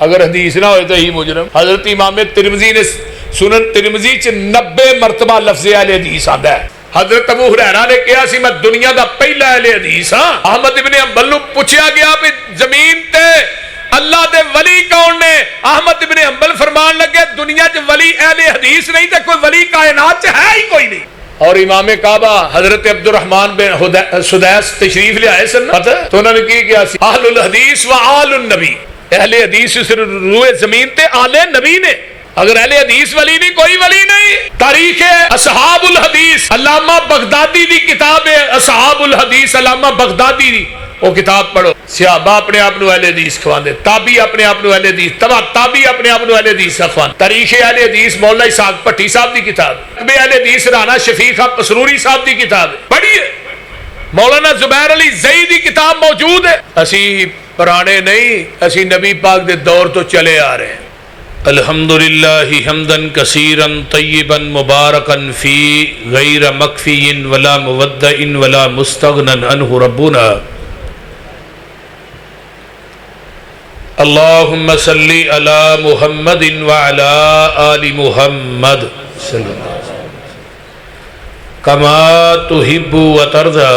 اگر حدیث نہ ہوئے تو ہی مجرم۔ حضرت امام ترمذی نے سنن ترمذی چ 90 مرتبہ لفظ اہل حدیث آندا ہے۔ حضرت ابو ہریرہ نے کہا سی میں دنیا دا پہلا اہل حدیث ہاں۔ احمد ابن حنبل نو پوچھا گیا کہ زمین تے اللہ دے ولی کون نے؟ احمد ابن حنبل فرمان لگے دنیا چ ولی اہل حدیث نہیں تے کوئی ولی کائنات چ ہے ہی کوئی نہیں۔ اور امام کعبہ حضرت عبد الرحمن بن سدیس تشریف لے آئے سن پتہ تو انہوں نے کی کیا سی اہل الحدیث و آل النبی، اہل حدیث صرف روئے زمین تے آل نبی نے، اگر اہل حدیث ولی نہیں کوئی ولی نہیں۔ تاریخ اصحاب الحدیث علامہ بغدادی دی کتاب ہے، اصحاب الحدیث علامہ بغدادی دی، وہ کتاب پڑھو۔ صحابہ اپنے آپ نو اہل حدیث کھواندے، تابعی اپنے آپ نو اہل حدیث، تبع تابعی اپنے آپ نو اہل حدیث کھواندے۔ تاریخ اہل حدیث مولا اسحاق بھٹی صاحب دی کتاب، اہل حدیث رانا شفیق پسروری صاحب دی کتاب پڑھیے۔ مولانا زبیر علی زئی دی کتاب موجود ہے۔ اسی پرانے نہیں، اسی نبی پاک دے دور تو چلے آ رہے ہیں۔ الحمدللہ حمدا کثیرا طیبا مبارکا فی غیر مکفی ولا مودع ولا مستغنى عنہ ربنا اللہم صلی علی محمد وعلی آل محمد صلی اللہ علیہ وسلم کما تحب وترضى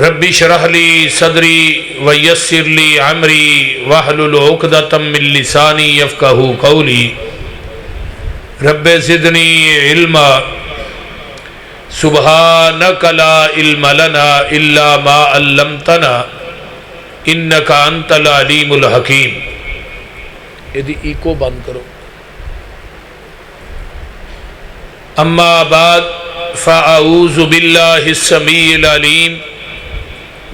ربی شرح لی صدری ویسر لی عمری واحلل عقدۃ من لسانی یفقہوا قولی رب زدنی علما سبحانک لا علم لنا الا ما علمتنا انک انت العلیم الحکیم۔ یہ ایکو بند کرو۔ اما بعد فاعوذ باللہ السمیع العلیم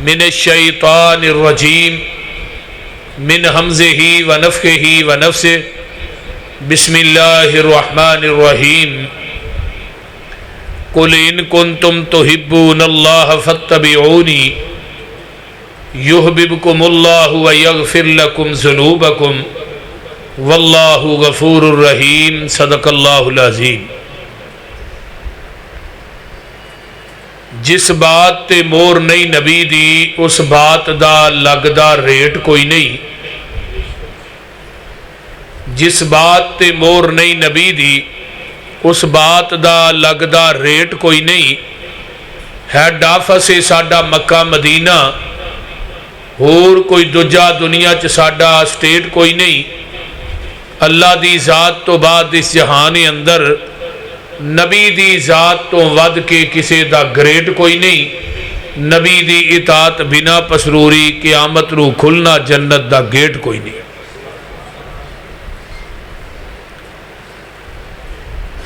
من الشیطان الرجیم من حمزہ ونفخہ ونفثہ بسم اللہ الرحمن الرحیم قل ان کنتم تحبون اللہ فاتبعونی یحببکم اللہ ویغفر لکم ذنوبکم واللہ غفور الرحیم۔ صدق اللہ العظیم۔ جس بات تے مور نہیں نبی دی اس بات دا لگدا ریٹ کوئی نہیں، جس بات تے مور نہیں نبی دی اس بات دا لگدا ریٹ کوئی نہیں۔ ہیڈ آفس ہے ساڈا مکہ مدینہ، اور کوئی دوجا دنیا چ ساڈا سٹیٹ کوئی نہیں۔ اللہ دی ذات تو بعد اس جہان اندر نبی دی ذات تو ود کے کسے دا گریٹ کوئی نہیں۔ نبی دی اطاعت بنا پسروری قیامت رو کھلنا جنت دا گیٹ کوئی نہیں۔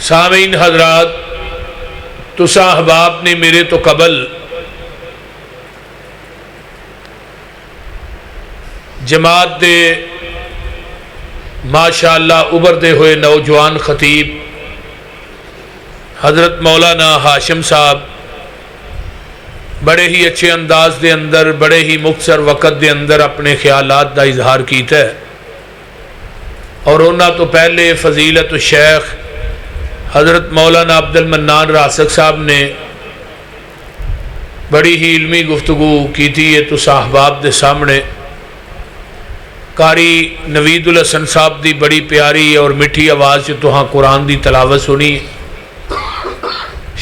سامعین حضرات، تساں احباب نے میرے تو قبل جماعت دے ماشاءاللہ ابھردے ہوئے نوجوان خطیب حضرت مولانا ہاشم صاحب بڑے ہی اچھے انداز دے اندر بڑے ہی مختصر وقت دے اندر اپنے خیالات دا اظہار کیتا ہے، اور انہاں تو پہلے فضیلت الشیخ حضرت مولانا عبد المنان راسک صاحب نے بڑی ہی علمی گفتگو کی تھی۔ یہ تو احباب دے سامنے قاری نوید الحسن صاحب دی بڑی پیاری اور مٹھی آواز تو ہاں قرآن دی تلاوت سنی۔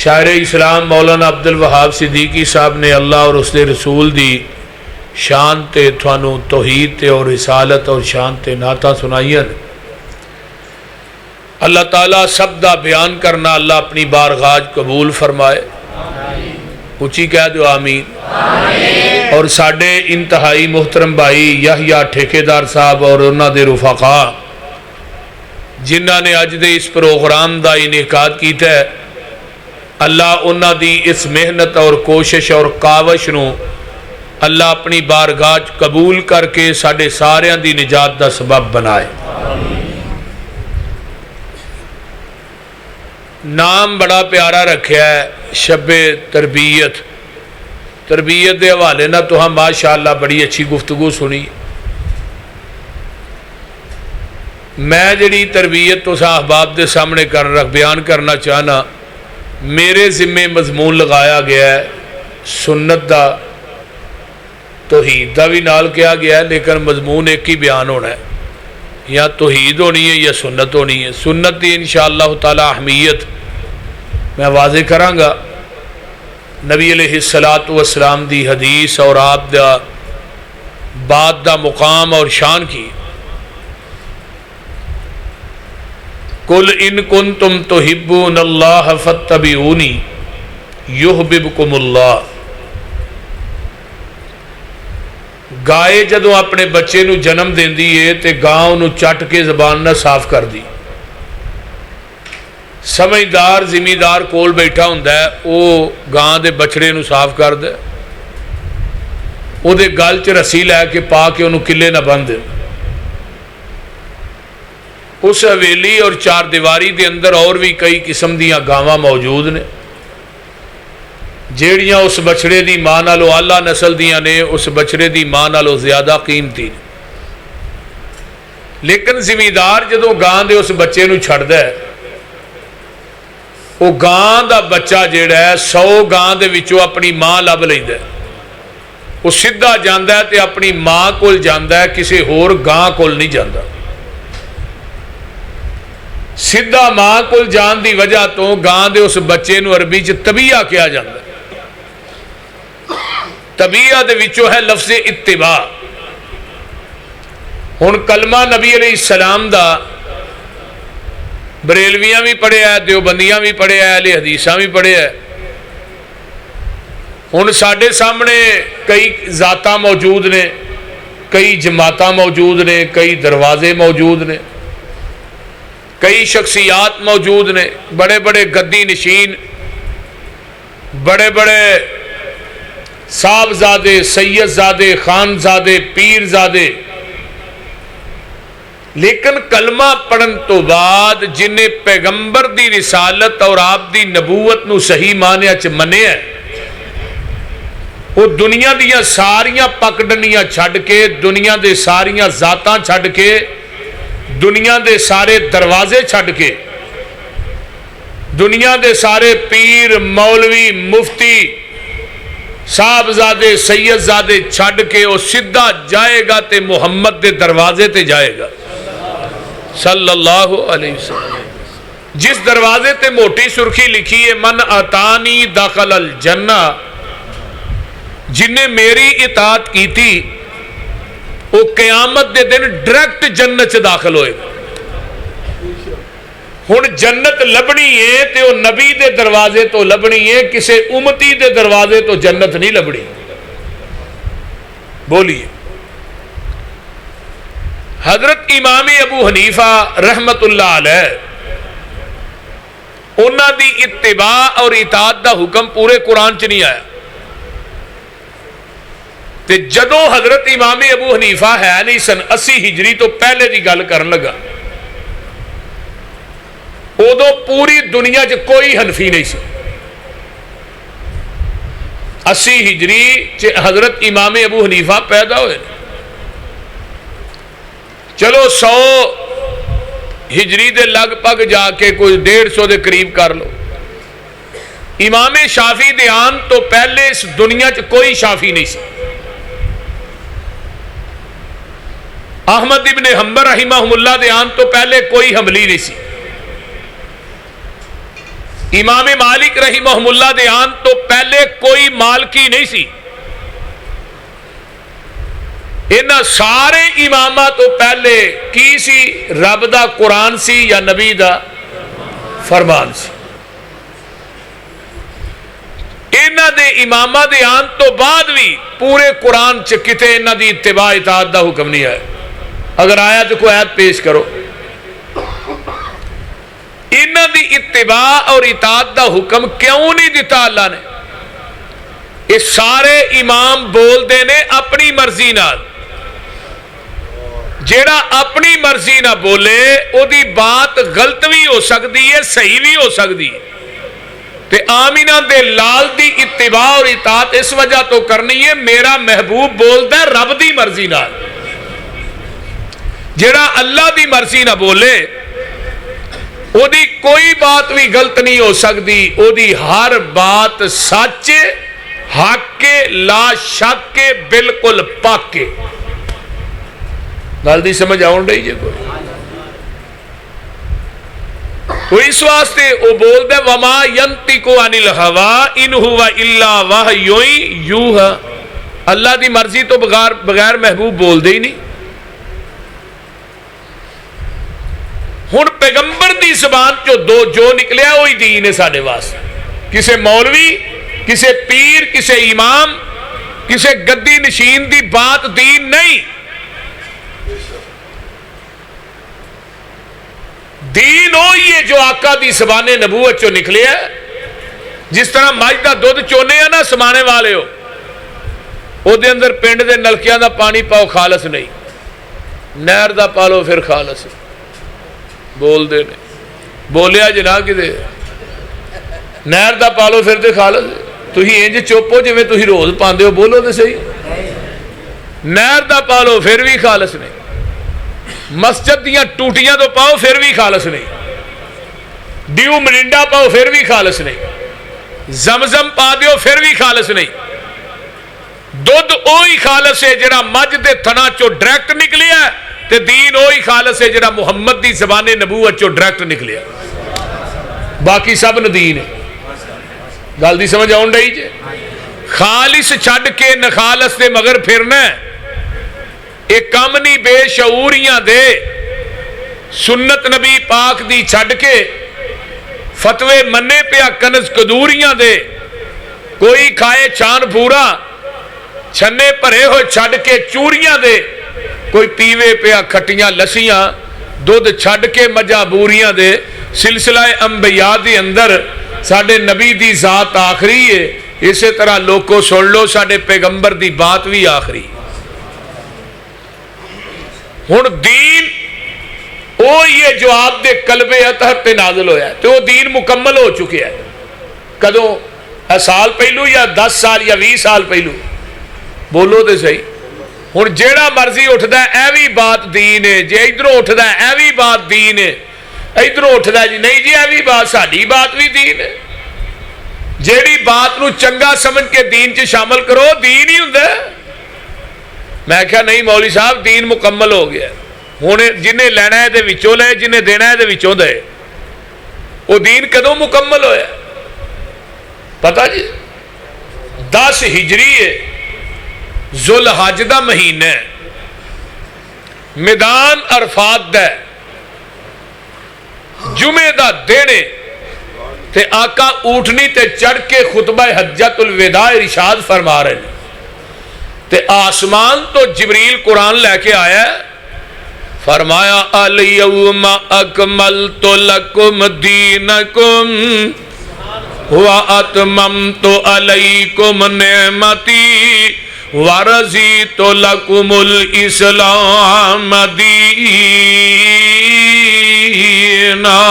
شاعر اسلام مولانا عبد الوہاب صدیقی صاحب نے اللہ اور اس دے رسول دی شان تے تھانو توحید تے اور رسالت اور شان تے نعتاں سنائیاں۔ اللہ تعالیٰ سب دا بیان کرنا اللہ اپنی بارگاہ قبول فرمائے۔ اچھی کہہ دو آمین۔ اور ساڈے انتہائی محترم بھائی یحییٰ ٹھیکیدار صاحب اور انہاں دے رفقاء جنہاں نے اج دے اس پروگرام دا انعقاد کیتا ہے، اللہ انہاں دی اس محنت اور کوشش اور کاوش نو اللہ اپنی بارگاہ قبول کر کے ساڈے ساریاں دی نجات دا سبب بنائے۔ نام بڑا پیارا رکھیا ہے، شب تربیت۔ تربیت دے حوالے نہ تو ہم ماشاءاللہ بڑی اچھی گفتگو سنی۔ میں جڑی تربیت تو احباب دے سامنے بیان کرنا چاہنا، میرے ذمے مضمون لگایا گیا ہے سنت دا توحید دا بھی نال کیا گیا ہے، لیکن مضمون ایک ہی بیان ہونا ہے، یا توحید ہونی ہے یا سنت ہونی ہے۔ سنت دی انشاءاللہ تعالی اہمیت میں واضح کراں گا، نبی علیہ السلام دی حدیث اور آپ دا بات دا مقام اور شان کی۔ قل ان کنتم تحبون اللہ فاتبعونی یحببکم اللہ۔ گائے جدوں اپنے بچے نو جنم دیندی ہے تے گاں انہوں چٹ کے زبان نہ صاف کر دی۔ سمجھدار زمیندار کول بیٹھا ہوندا ہے، وہ گاں دے بچڑے نو صاف کر دے، او دے گل چ رسی لے کے پا کے انہوں کلے نہ بن دے۔ اس حویلی اور چار دیواری دے اندر اور بھی کئی قسم دیاں گاواں موجود نے جیڑیاں اس بچڑے دی ماں نالوں اعلیٰ نسل دیاں نے، اس بچڑے دی ماں نالوں زیادہ قیمتی نے۔ لیکن زمیندار جدوں گاں دے اس بچے نو چھڑدا ہے، وہ گاں دا بچہ جیڑا ہے 100 گاں دے وچوں اپنی ماں لب لیندا ہے، وہ سیدھا جاندا ہے تے اپنی ماں کول جاندا ہے، کسی ہور گاں کول نہیں جاندا۔ سیدھا ماں کول جان دی وجہ تو گاں دے اس بچے نو عربی چ طبیعہ کیا جاندا ہے۔ طبیعہ دے وچوں ہے لفظ اتباع۔ ہن کلمہ نبی علیہ السلام دا بریلویاں بھی پڑھیا ہے، دیوبندیاں بھی پڑھیا ہے، اہل حدیثاں بھی پڑھیا ہے۔ ہن ساڈے سامنے کئی ذاتاں موجود نے، کئی جماعتاں موجود نے، کئی دروازے موجود نے، کئی شخصیات موجود نے، بڑے بڑے گدی نشین، بڑے بڑے صاحبزادے، سید زادے، خان زادے، پیر زادے، لیکن کلمہ پڑھن تو بعد جنہیں پیغمبر دی رسالت اور آپ دی نبوت نو صحیح معنی چ منیا ہے، وہ دنیا دیاں ساریاں پکڑنیاں چھڈ کے، دنیا دے ساریاں ذاتاں چھڈ کے، دنیا دے سارے دروازے چھڈ کے، دنیا دے سارے پیر، مولوی، مفتی، صاحبزادے، سید زادے چھڈ کے وہ سیدھا جائے گا تے محمد دے دروازے تے جائے گا صلی اللہ علیہ وسلم۔ جس دروازے تے موٹی سرخی لکھی ہے من اتانی دخل الجنہ، جنہیں میری اطاعت کی تھی وہ قیامت دے دن ڈائریکٹ جنت سے داخل ہوئے گا۔ ہن جنت لبنی ہے تے وہ نبی دے دروازے تو لبنی ہے، کسے امتی دے دروازے تو جنت نہیں لبنی۔ بولیے حضرت امام ابو حنیفہ رحمت اللہ علیہ، انہاں دی اتباع اور اطاعت دا حکم پورے قرآن چ نہیں آیا، تے جدوں حضرت امام ابو حنیفہ ہے نہیں سن 80 ہجری تو پہلے دی گل کرن لگا، ادو پوری دنیا چ کوئی حنفی نہیں سی۔ 80 ہجری چ حضرت امام ابو حنیفہ پیدا ہوئے، چلو 100 ہجری دے لگ پگ جا کے کوئی 150 دے قریب کر لو۔ امام شافعی دے آن تو پہلے اس دنیا چ کوئی شافعی نہیں سی۔ احمد ابن حنبل رحمہ اللہ دے آن تو پہلے کوئی حنبلی نہیں سی۔ امام مالک رحمہ اللہ دے آن تو پہلے کوئی مالکی نہیں سی۔ انہاں سارے امامہ تو پہلے کی سی؟ رب دا قرآن سی یا نبی دا فرمان سی۔ انہاں دے امامہ دے آن تو بعد بھی پورے قرآن چ کتے انہاں دی اتباع اطاعت دا حکم نہیں آیا۔ اگر آیا تو کوئی آیت پیش کرو۔ انہاں دی اتباع اور اطاعت دا حکم کیوں نہیں دیتا اللہ نے؟ یہ سارے امام بول دے نے اپنی مرضی نال، جیڑا اپنی مرضی نہ بولے او دی بات غلط بھی ہو سکتی ہے، صحیح بھی ہو سکتی ہے۔ تے آمینہ دے لال دی اتباع اور اطاعت اس وجہ تو کرنی ہے میرا محبوب بولدا ہے رب دی مرضی نال۔ جیڑا اللہ دی مرضی نہ بولے او دی کوئی بات بھی غلط نہیں ہو سکتی، او دی ہر بات سچ، حق کے لا شک کے بالکل پاک کے. گل دی سمجھ آن رہی جی کوئی؟ تو اس واسطے وہ بولتا ہے وما ینطق عن الہوی ان ہوا الا وحی یوحی. اللہ دی مرضی تو بغیر محبوب بول دے ہی نہیں. ہن پیغمبر دی زبان جو نکلیا وہی دین ہے ساڈے واسطے. کسے مولوی، کسے پیر، کسے امام، کسے گدی نشین دی بات دین نہیں. دین وہی ہے جو آقا دی زبان نبوت چو نکلے ہے. جس طرح مجھ دا دودھ چونے ہیں نا سمانے والے ہو، او دے اندر پنڈ دے نلکیاں دا پانی پاؤ خالص نہیں، نہر دا پالو پھر خالص. بول دے نے بولیا جنا کدے نہر دا پالو پھر تے خالص. تھی انج چوپو جی تھی روز پاندے ہو، بولو تے صحیح. نہر دا پالو پھر بھی خالص نہیں. مسجد دیاں ٹوٹیاں تو پاؤ پھر بھی خالص نہیں. ڈیو مرنڈا پاؤ پھر بھی خالص نہیں. زمزم پا دیو پھر بھی خالص نہیں. دودھ اوہی خالص ہے جڑا مجھ دے تھنا چو ڈائریکٹ نکلیا ہے، تے دین اوہی خالص ہے جڑا محمد دی زبان نبوت چو ڈائریکٹ نکلیا. باقی سب ندین ہے. گل دی سمجھ آن رہی جے؟ خالص چھڈ کے نخالص دے مگر پھرنا ہے. ایک کم نہیں بے شعوریاں دے سنت نبی پاک دی چھڈ کے فتوے منے پیا کنز کدوریاں دے. کوئی کھائے چان پورا چھنے پرے ہوئے چھڈ کے چوریاں دے. کوئی پیوے پیا کھٹیاں لسیاں دودھ چھڈ کے مجا بوریاں دے. سلسلہ انبیاء دی اندر ساڈے نبی دی ذات آخری ہے. اسی طرح لوگوں سن لو ساڈے پیغمبر دی بات بھی آخری. ہن دین وہ یہ جو آپ دے قلب اطہر تے نازل ہویا ہے تو وہ دین مکمل ہو چکے ہے. کدوں؟ سال پہلو یا 10 سال یا 20 سال پہلو؟ بولو تے صحیح. ہن جیڑا مرضی اٹھدا ہے اے بھی بات دین ہے، جے ادھروں اٹھدا ہے اے بھی بات دین ہے، ادھروں اٹھدا ہے جی نہیں جی اے بھی بات ساڈی بات بھی دین ہے. جیڑی بات نو چنگا سمجھ کے دین چ شامل کرو دین ہی ہوندا ہے. میں کہا نہیں مولوی صاحب دین مکمل ہو گیا. ہن جنہیں لینا ہے دے وچوں لے، جنہیں دینا ہے دے وچوں دے. وہ دین کدوں مکمل ہویا؟ پتہ جی 10 ہجری ہے، ذوالحج دا مہینہ ہے، میدان عرفات دا ہے، جمعے دا دن ہے، تے آقا اونٹنی تے چڑھ کے خطبہ حجۃ الوداع ارشاد فرما رہے ہیں. تے آسمان تو جبریل قرآن لے کے آیا ہے، فرمایا الیوم اکملت لکم دینکم واتممت علیکم نعمتی ورضیت لکم الاسلام دینا.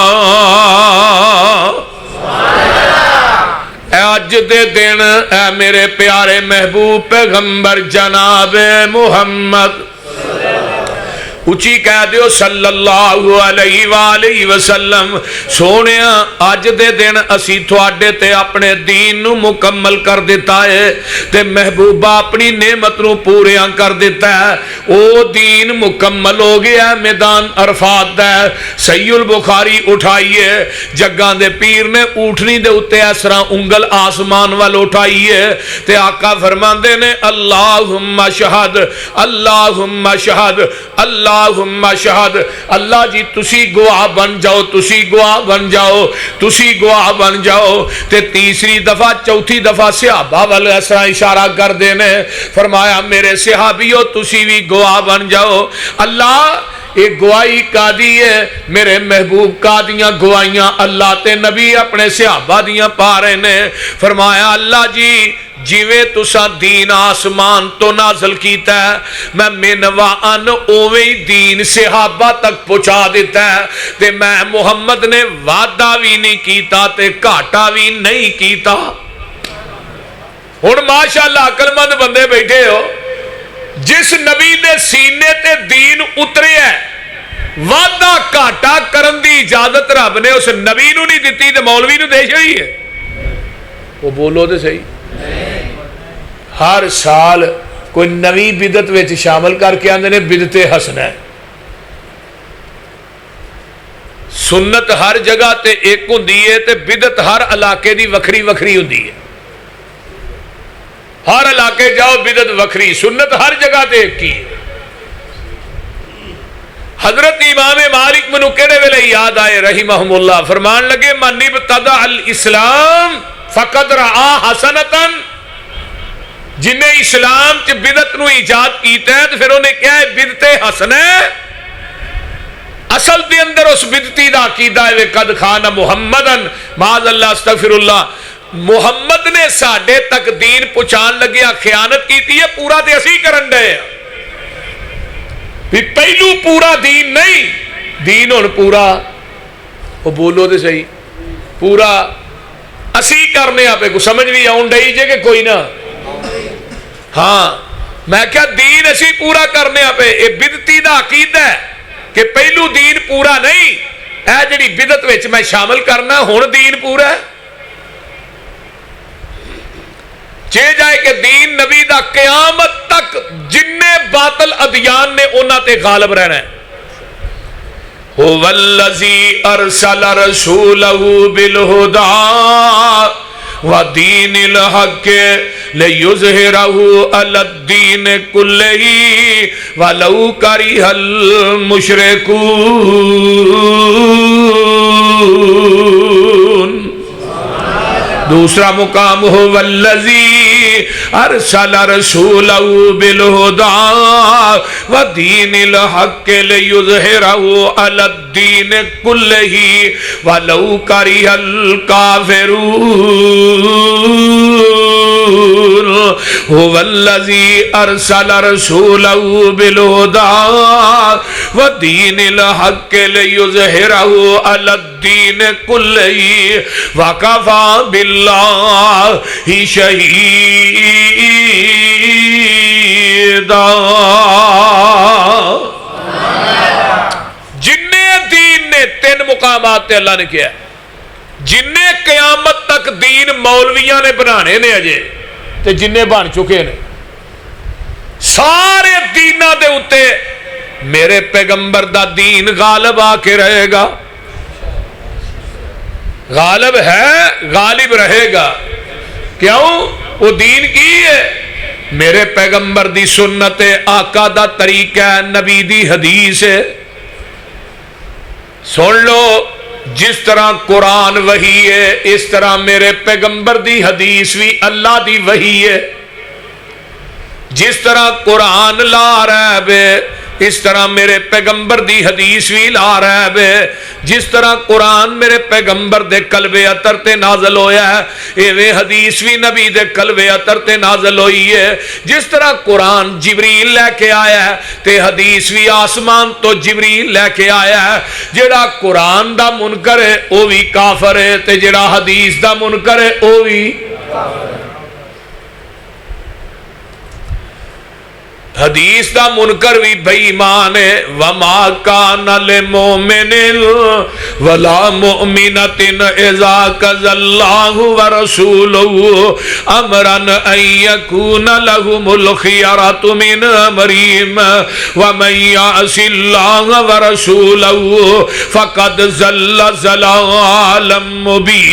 آج دے دن اے میرے پیارے محبوب پیغمبر جناب محمد اچھی کہہ دیو صلی اللہ علیہ وآلہ وسلم. سونے آج دے دن اسی تھوڑے تے اپنے دین نو مکمل کر دیتا ہے تے محبوبہ اپنی نعمت نو پوریاں کر دیتا ہے. او دین مکمل ہو گیا میدان عرفات دا. صحیح البخاری اٹھائیے جگاں دے پیر نے اونٹنی دے اتے اس طرح انگل آسمان وال اٹھائیے تے آقا فرماندے نے اللہم شہد اللہم شہد اللہم شہد. اللہ جی تسی گواہ بن جاؤ، تسی گواہ بن جاؤ، تسی گواہ بن جاؤ. تے تیسری دفعہ چوتھی دفعہ صحابہ والے اس طرح اشارہ کر دینے فرمایا میرے صحابیو تسی بھی گواہ بن جاؤ. اللہ ایک گواہی کا دی ہے میرے محبوب کا دیاں گواہیاں اللہ تے نبی اپنے صحابہ دیاں پا رہے نے. فرمایا اللہ جی جیویں تسا دین آسمان تو نازل کیتا ہے میں منوان اوویں دین صحابہ تک پہنچا دیتا ہے تے میں محمد نے وعدہ بھی نہیں کیتا تے گھاٹا بھی نہیں کیتا. ہن ماشاءاللہ عقل مند بندے بیٹھے ہو، جس نبی دے سینے تے دین اترے ہے وعدہ گھاٹا کرن دی اجازت رب نے اس نبی نو نہیں دتی تے مولوی نو دے چھڑی ہے. وہ بولو تے صحیح. ہر سال کوئی نوی بدعت وچ شامل کر کے آندے نے بدعت حسنہ ہے. سنت ہر جگہ تے ایک ہوندی ہے تے بدعت ہر علاقے دی وکھری وکھری ہوندی ہے. ہر علاقے جاؤ بدعت وکھری، سنت ہر جگہ تے ایک ہی ہے. حضرت امام مالک منو کہڑے ویلے یاد آئے رحمہم اللہ، فرمان لگے من ابتدع الاسلام فقد رعا حسنتن، جن نے اسلام چ بدعت نو ایجاد کیتا ہے تو پھر انہیں کیا ہے بدعت حسنہ ہے. اصل دے اندر اس بدعتی دا عقیدہ ہے قد خان محمدن معاذ اللہ استغفر اللہ، محمد نے ساڈے تک دین پہنچان لگیا خیانت کیتی ہے، پورا تے اسی کرن دے پہلو پورا دین نہیں، دین ہن پورا وہ بولو تے صحیح پورا اسی کرنے آپ کو سمجھ بھی آن ڈئی جے کہ کوئی نہ. ہاں میں کیا دین اسی پورا کرنے آپ یہ بدعتی دا عقیدہ ہے کہ پہلو دین پورا نہیں، اے جڑی بدعت وچ میں شامل کرنا ہن دین پورا ہے. چے جائے کہ دین نبی دا قیامت تک جننے باطل ادیان نے انہاں تے غالب رہنا ہے. هو الذی ارسل رسولہ بالہدی ودین الحق لیظہرہ علی الدین کلہ ولو کرہ المشرکون. دوسرا مقام هو الذی ارسل رسولہ بالہدی ودین الحق لیظہرہ علی الدین کلہ ولو کرہ الکافرون. هو الذی ارسل رسولہ بالہدی ودین الحق لیظہرہ علی الدین کلہ وکفی باللہ شہیدا. جننے دین نے تین مقامات تے اللہ نے کیا، جننے قیامت تک دین مولویاں نے بنانے نے اجے تے جننے بن چکے نے سارے دیناں دے اتے میرے پیغمبر دا دین غالب آ کے رہے گا. غالب ہے، غالب رہے گا. کیوں؟ وہ دین کی ہے میرے پیغمبر دی سنت ہے، آقا دا طریقہ ہے، نبی دی حدیث ہے. سن لو جس طرح قرآن وحی ہے اس طرح میرے پیغمبر دی حدیث بھی اللہ دی وحی ہے. جس طرح قرآن لا ریب ہے اس طرح میرے پیغمبر دی حدیث بھی لا ریب ہے. جس طرح قرآن میرے پیغمبر دے قلب اطہر تے نازل ہویا ہے ایویں حدیث بھی نبی دے قلب اطہر تے نازل ہوئی ہے. جس طرح قرآن جبریل لے کے آیا ہے تے حدیث بھی آسمان تو جبریل لے کے آیا ہے. جڑا قرآن دا منکر ہے وہ بھی کافر ہے تے جڑا حدیث دا منکر ہے وہ بھی کافر ہے. حدیث دا منکر بھی بے ایمان ہے. وما کان للمؤمن ولا مؤمنۃ اذا قضى الله ورسوله امرا ان يكون لهم الخيرة من امرهم ومن يعص الله ورسوله فقد ضل ضلالا مبینا.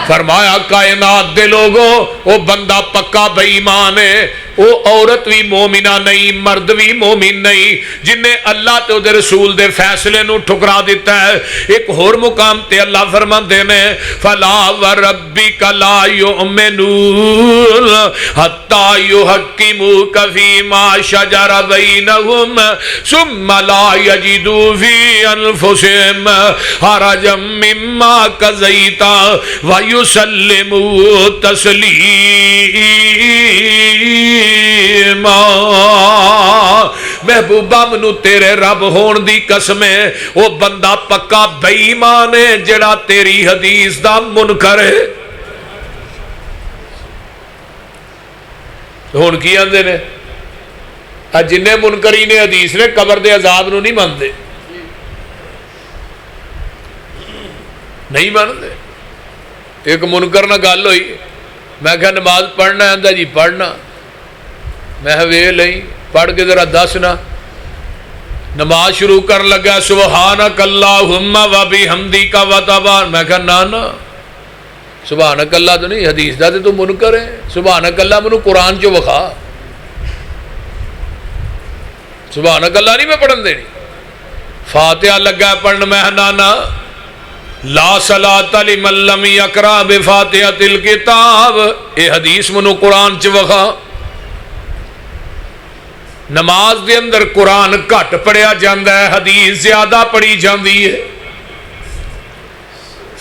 فرمایا کائنات دے لوگوں وہ بندہ پکا بے ایمان ہے، وہ عورت بھی مومنہ نہیں، مرد بھی مومن نہیں جن نے اللہ تے دے رسول دے فیصلے نو ٹھکرا دیتا ہے. ایک اور مقام تے اللہ فرماندے نے فلا وربک لا یؤمنون حتی یحکموک فیما شجر بینہم ثم لا یجدوا فی انفسہم حرجا مما قضیت ویسلموا تسلیما. محبوبہ منو تیرے رب ہون دی قسم ہے وہ بندہ پکا بے ایمان ہے جڑا تیری حدیث دا منکر ہے. ہون کی آندے نے جنہیں منکرین حدیث نے قبر دے عذاب نو نہیں مانتے. نہیں مانتے. ایک منکر نہ گل ہوئی, میں کہا نماز پڑھنا ہے, آندا جی پڑھنا. میں وے لئی پڑھ کے ذرا دسنا. نماز شروع کر لگا سبحانک اللہم و بحمدک و تبارک. میں کہا نا سبحانک اللہ تو نہیں, حدیث دا تو منکر ہے. سبحانک اللہ منو قرآن چو وکھا, سبحانک اللہ نہیں میں پڑھن دینی. فاتحہ لگا پڑھن, میں نا لا صلاۃ لمن لم یقرأ بفاتحۃ الکتاب. اے حدیث منو قرآن چ وکھا. نماز دے اندر قرآن گھٹ پڑھیا جاندہ ہے, حدیث زیادہ پڑھی جاندی ہے.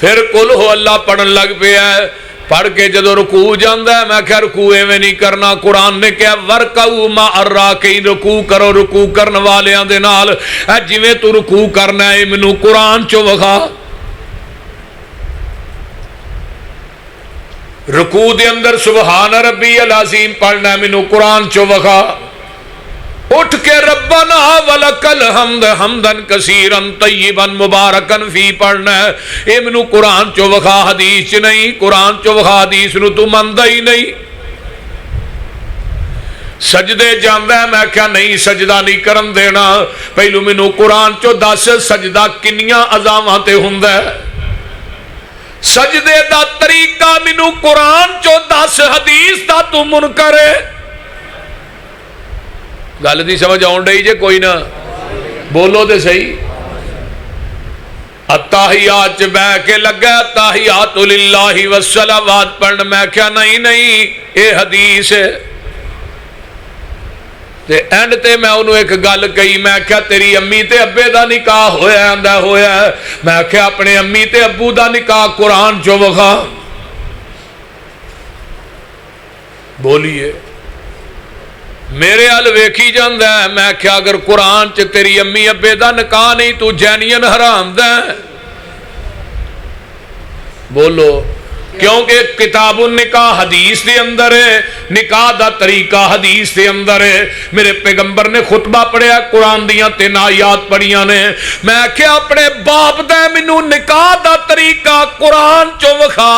پھر قل ہو اللہ پڑھن لگ پیا ہے. پڑھ کے جدو رکوع جاندہ ہے, میں کہا رکوع میں نہیں کرنا. قرآن نے کہا ورکعوا مع الراکعین, رکوع کرو رکوع کرن والیاں دے نال. جویں تو رکوع کرنا ہے مینوں قرآن چو وکھا. رکوع دے اندر سبحان ربی العظیم پڑھنا ہے مینوں قرآن چو وکھا. اٹھ کے ربنا ولک الحمد حمدن کثیرا طیبا مبارکا فی پڑھنا ہے. اے منو قرآن چو وکھا, حدیث نہیں. قرآن چو وکھا, حدیث نو تو ماندا ہی نہیں. سجدے جاندا ہے, میں کہا نہیں سجدہ نہیں کرن دینا. پہلو منو قرآن چو دس سجدہ کنیاں اعضاواں تے ہوندا ہے. سجدے دا طریقہ منو قرآن چو دس, حدیث دا تو منکر ہے. گل نہیں سمجھ آن رہی جے کوئی نہ بولو تے صحیح. التحیات چ بہ کے لگا التحیات للہ والصلوات پڑھن. میں کہا نہیں اے حدیث ہے. تے اینڈ تے میں انہوں ایک گل کہی, میں کہا تیری امی تے ابے دا نکاح ہویا ہے؟ آندا ہویا ہے. میں کہا اپنے امی تے ابو دا نکاح قرآن چو وکھا. بولیے میرے حال ویکھی جاندہ ہے. میں کہا اگر قرآن چ تیری امی ابے دا نکاح نہیں تو جینین حرام دا ہے. بولو کیونکہ کتاب النکاح حدیث دے اندر ہے, نکاح دا طریقہ حدیث دے اندر ہے. میرے پیغمبر نے خطبہ پڑھیا, قرآن دیاں 3 آیات پڑھیاں نے. میں کہا اپنے باپ دے منو نکاح دا طریقہ قرآن چو وکھا,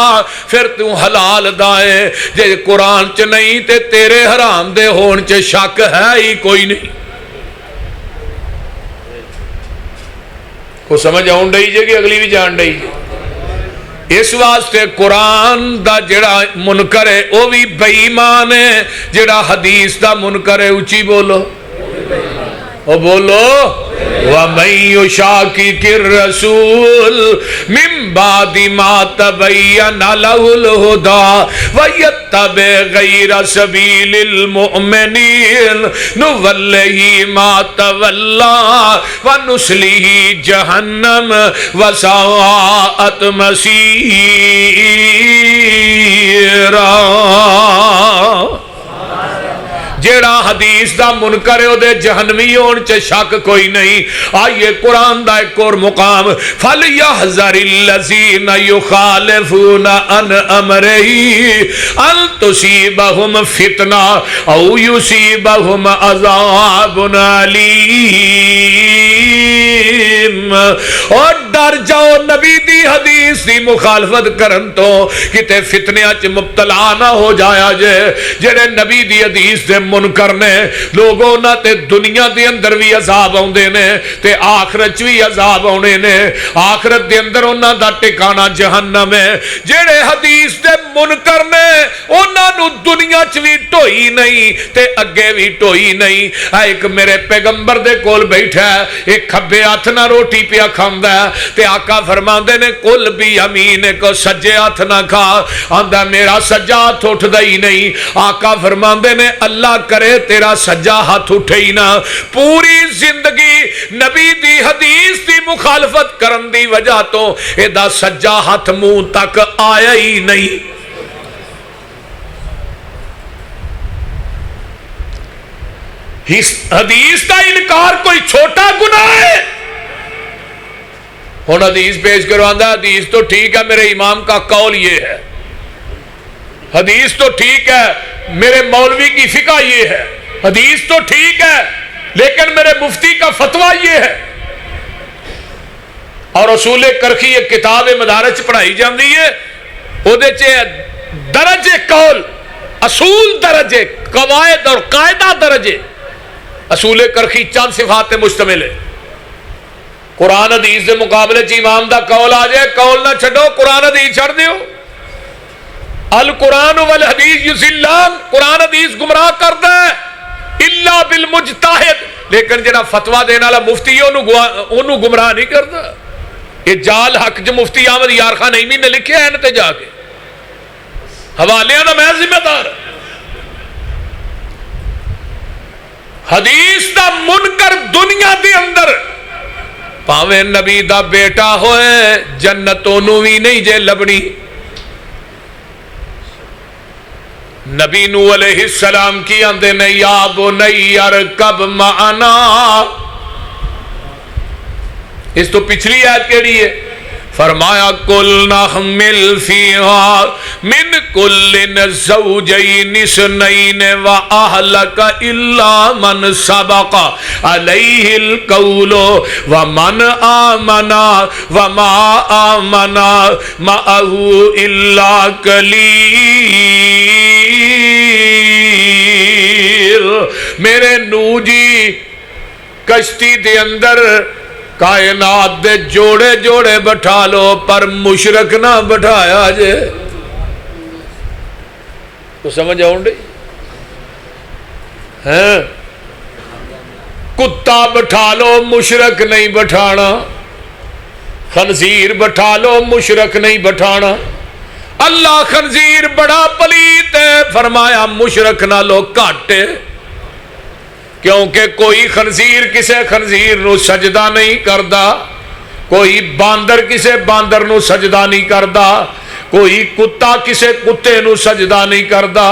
پھر تو حلال دا ہے. جے قرآن چ نہیں تے تیرے حرام دے ہون چ شک ہے ہی کوئی نہیں. کو سمجھ آن رہی جے کہ اگلی بھی جان رہی جے. اس واسطے قرآن دا جڑا منکر ہے وہ بھی بے ایمان ہے. جڑا حدیث دا منکر ہے اچھی بولو, او بولو وَمَن يُشَاقِقِ الرَّسُولَ مِن بَعْدِ مَا تَبَيَّنَ لَهُ الْهُدَىٰ وَيَتَّبِعْ غَيْرَ سَبِيلِ الْمُؤْمِنِينَ نُوَلِّهِ مَا تَوَلَّىٰ وَنُصْلِهِ جَهَنَّمَ وَسَاءَتْ مَصِيرًا. جیڑا حدیث دا منکر ہے او دے جہنمی ہون چ شک کوئی نہیں. آئیے قرآن دا ایک اور مقام فَلْيَحْذَرِ الَّذِينَ يُخَالِفُونَ عَنْ أَمْرِهِ أَن تُصِيبَهُمْ فِتْنَةٌ أَوْ يُصِيبَهُمْ عَذَابٌ أَلِيمٌ. اور ڈر جاؤ نبی دی حدیث دی مخالفت کرن تو کتے فتنیاں چ مبتلا نہ ہو جایا جے. جڑے نبی دی حدیث دے منکر نے لوگوں نہ تے دنیا دے اندر بھی عذاب آوندے نے تے آخرت بھی عذاب آونے نے. آخرت دے اندر انہاں دا ٹھکانہ جہنم ہے. جڑے حدیث دے منکر نے انہاں نو دنیا چ بھی ٹوئی نہیں تے اگے بھی ٹوئی نہیں. ایک میرے پیغمبر دے کول بیٹھا ہے, ایک کھبے ہاتھ نہ روٹی پیا کھاندا ہے تے آقا فرماندے نے کل بھی امین کو سجے ہاتھ نہ کھا. آندا میرا سجا ہاتھ اٹھدا ہی نہیں. آقا فرماندے نے اللہ کرے تیرا سجا ہاتھ اٹھے ہی نہ. پوری زندگی نبی دی حدیث دی مخالفت کرن دی وجہ تو ایدہ سجا ہاتھ منہ تک آیا ہی نہیں. حدیث کا انکار کوئی چھوٹا گناہ ہے؟ ہن حدیث پیش کرواندہ حدیث تو ٹھیک ہے, میرے امام کا قول یہ ہے, حدیث تو ٹھیک ہے, میرے مولوی کی فقہ یہ ہے, حدیث تو ٹھیک ہے لیکن میرے مفتی کا فتویٰ یہ ہے. اور اصول کرخی ایک کتاب مدارج پڑھائی جاتی ہے، وہ درجے قول، اصول درجے، قواعد اور قاعدہ درجے، اصول کرخی چند صفات مشتمل ہے۔ قرآن حدیث کے مقابلے چ امام دا قول آ جائے، قول نہ چھڈو، قرآن حدیث چھڑ دیو۔ القرآن والحدیث یضلان، قرآن حدیث گمراہ کرتا ہے الا بالمجتہد، لیکن جڑا فتوا دینے والا مفتی ہے انہوں گمراہ نہیں کرتا۔ یہ جال حق جو مفتی احمد یار خان نعیمی نے لکھے ہیں تے جا کے حوالے دا میں ذمہ دار۔ حدیث دا منکر دنیا دے اندر پاویں نبی دا بیٹا ہوئے جنتوں نو بھی نہیں جے لبنی۔ نبی نو علیہ السلام کی آندے نے یا بنی ارکب معنا، اس تو پچھلی آیت کیڑی ہے؟ فرمایا کل نحمل فیہا من کل زوجین اثنین واہلک الا من سبق علیہ القول ومن آمن وما آمن معہ الا قلیل۔ میرے نو جی کشتی دے اندر کائنات دے جوڑے جوڑے بٹھا لو پر مشرک نہ بٹھایا جے۔ تو سمجھ آؤں ڈی کتا بٹھا لو مشرک نہیں بٹھانا، خنزیر بٹھا لو مشرک نہیں بٹھانا۔ اللہ خنزیر بڑا پلیت ہے، فرمایا مشرک نہ لو کاٹے، کیونکہ کوئی خنزیر کسے خنزیر نو سجدہ نہیں کردا، کوئی باندر کسے باندر نو سجدہ نہیں کردا، کوئی کتا کسے کتے نو سجدہ نہیں کردا۔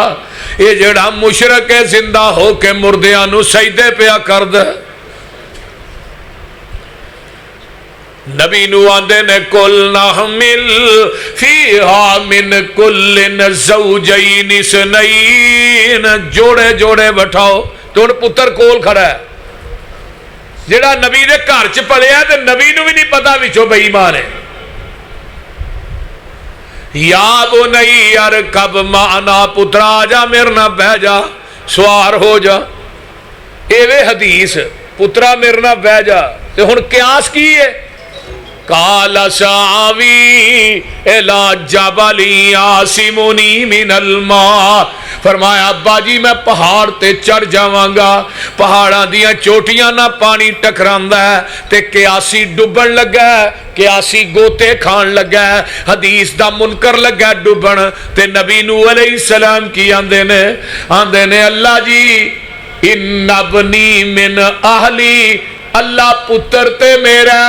یہ جڑا مشرک ہے زندہ ہو کے مردیاں نو سجدے پیا کرد۔ نبی نو آندے نے کل نحمل فیہا من کل زوجین اثنین، جوڑے جوڑے بٹھاؤ۔ تو ان پتر کول کھڑا ہے جڑا نبی دے گھر چ پلیا تے نبی نو بھی نہیں پتا وچوں بے ایمان ہے۔ یا بنی ارکب معنا، پترا آ جا میرے نال بہ جا، سوار ہو جا۔ ایویں حدیث پترا میرے نال بہ جا، تے ہن قیاس کی ہے؟ قال ساوی الی جبل یعصمنی من الماء، فرمایا ابا جی میں پہاڑ تے چڑھ جاواں گا، پہاڑاں دیاں چوٹیاں نہ پانی ٹکراندا ہے تے قیاسی ڈبن لگا ہے، قیاسی گوتے کھان لگا ہے، حدیث دا منکر لگا ڈبن تے نبی نو علیہ السلام کی آندے نے اللہ جی ان ابنی من اہلی، اللہ پتر تے میرا،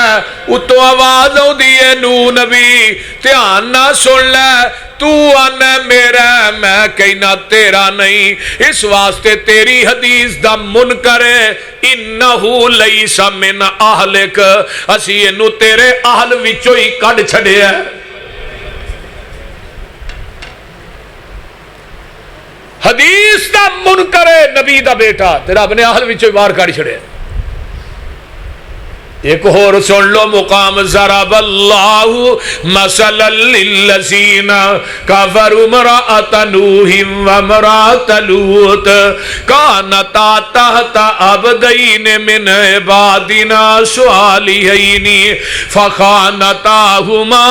اتو آواز آؤ دیئے نو نبی دھیان نہ سن لے، تو آنا میرا میں کہنا تیرا نہیں، اس واسطے تیری حدیث دا منکر ہے۔ انہو لیس من اہلک، اسی انہو تیرے اہل وچوں ہی کڈ چھڑے ہے۔ حدیث دا منکر ہے نبی دا بیٹا، تیرا اپنے اہل وچوں ہی باہر کڈ چھڑے ہے۔ ایک اور سن لو مقام ضرب اللہ مثلا للذین کفروا امرأۃ نوح وامرأۃ لوط کانتا تحت عبدین من عبادنا صالحین فخانتاہما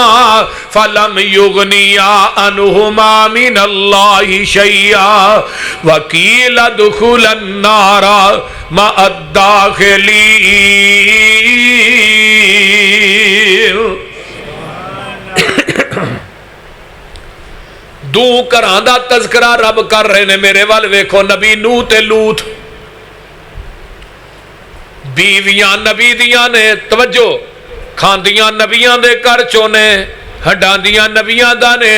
فلم یغنیا عنہما من اللہ شیئا وقیل ادخلا النار مع الداخلین۔ دو گھراں دا تذکرہ رب کر رہے نے، میرے وال ویکھو، نبی نوح تے لوط، بیویاں نبی دیاں نے، توجہ، کھاندیاں نبیاں دے گھر چوں نے، ہڈاندیاں نبیاں دا نے،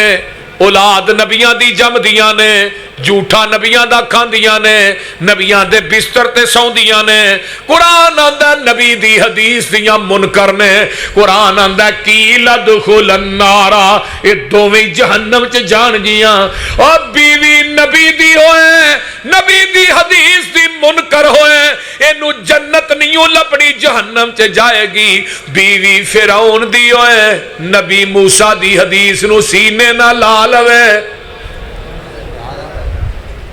اولاد نبیاں دی جم دیاں نے، جھوٹا نبیاں دا کھاندیاں نے، نبیاں دے بستر تے سوندیاں نے۔ قرآن آندا نبی دی حدیث دیاں منکر نے، قرآن آندا قیل ادخل النار، اے دوویں جہنم چ جان گیاں۔ اور بیوی نبی دی ہوئے، نبی دی حدیث دی منکر ہوئے، اینو جنت نہیں نہیں لپڑی جہنم چ جائے گی بیوی فرعون دی ہوئے نبی موسیٰ دی حدیث نو سینے نہ لا لوے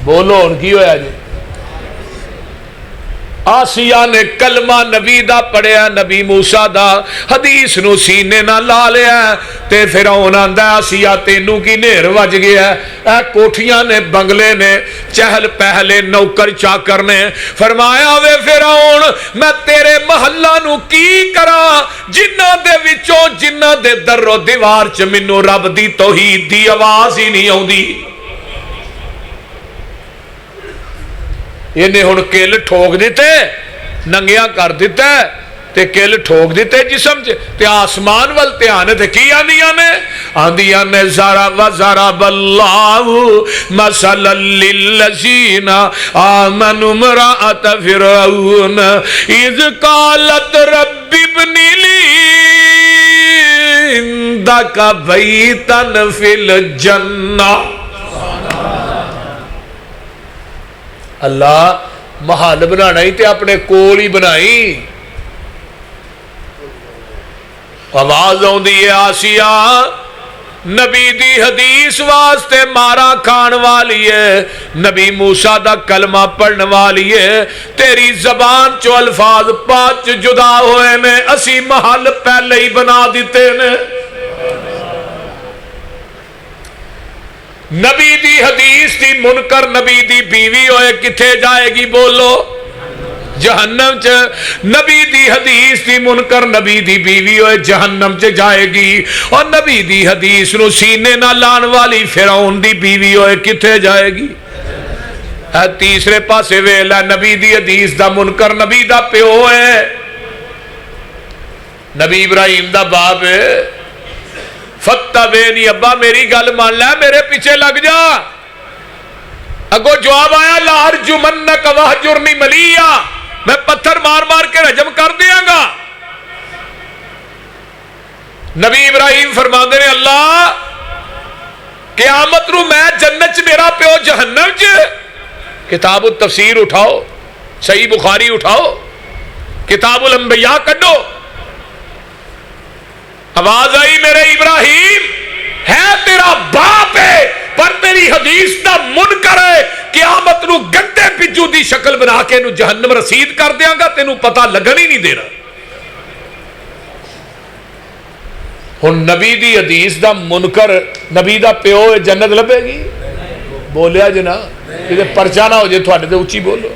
بولو ان کی ہویا جی آسیہ نے کلمہ نبی دا پڑھیا نبی موسیٰ دا حدیث نو سینے نہ لا لیا تے فرعون آندا آسیہ تینوں کی نیر وج گیا اے کوٹھیاں نے بنگلے نے چہل پہلے نوکر چاکر نے فرمایا وے فرعون میں تیرے محلہ نو کی کرا جنہ دے وچوں جنہ دے در و دیوار چ مینوں رب دی توحید دی آواز ہی نہیں آوندی انہیں ہن کل ٹھوک دیتے ننگیاں کر دیتا تے کل ٹھوک دیتے جسم تے آسمان وال دھیان تے کی آندیاں نے آندیاں نے ضرب اللہ مثلا للذین آمنوا امرأۃ فرعون اذ قالت رب ابن لی عندک بیتا فی الجنہ اللہ محل بنانا ہی تے اپنے کول ہی بنائی آواز آؤندی ہے آسیہ نبی دی حدیث واسطے مارا کھان والی ہے نبی موسیٰ دا کلمہ پڑھن والی ہے تیری زبان چو الفاظ پانچ جدا ہوئے نے اسی محل پہلے ہی بنا دیتے نے نبی دی حدیث دی منکر نبی دی بیوی ہوئے کتھے جائے گی بولو جہنم چ نبی دی حدیث دی منکر نبی دی بیوی ہوئے جہنم چ جائے گی اور نبی دی حدیث نو سینے نہ لان والی فرعون دی بیوی ہوئے کتھے جائے گی تیسرے پاسے ویلا نبی دی حدیث دا منکر نبی دا پیو ہے نبی ابراہیم دا باپ ہے فتبینی ابا میری گل مان لے میرے پیچھے لگ جا اگو جواب آیا لارجمنک وہجرنی ملیا میں پتھر مار مار کے رجم کر دیاں گا نبی ابراہیم فرماندے نے اللہ قیامت نو میں جنت چ میرا پیو جہنم چ کتاب التفسیر اٹھاؤ صحیح بخاری اٹھاؤ کتاب الانبیاء کڈو آواز آئی میرے ابراہیم ہے تیرا باپ ہے پر تیری حدیث دا منکر ہے قیامت نو گندے پجو دی شکل بنا کے نو جہنم رسید کر دیاں گا تینوں پتہ لگن ہی نہیں دینا ہن نبی دی حدیث دا منکر نبی دا پیو جنت لبے گی بولیا جنا کہ پرچہ نہ ہو جائے تھوڑے دے اچھی بولو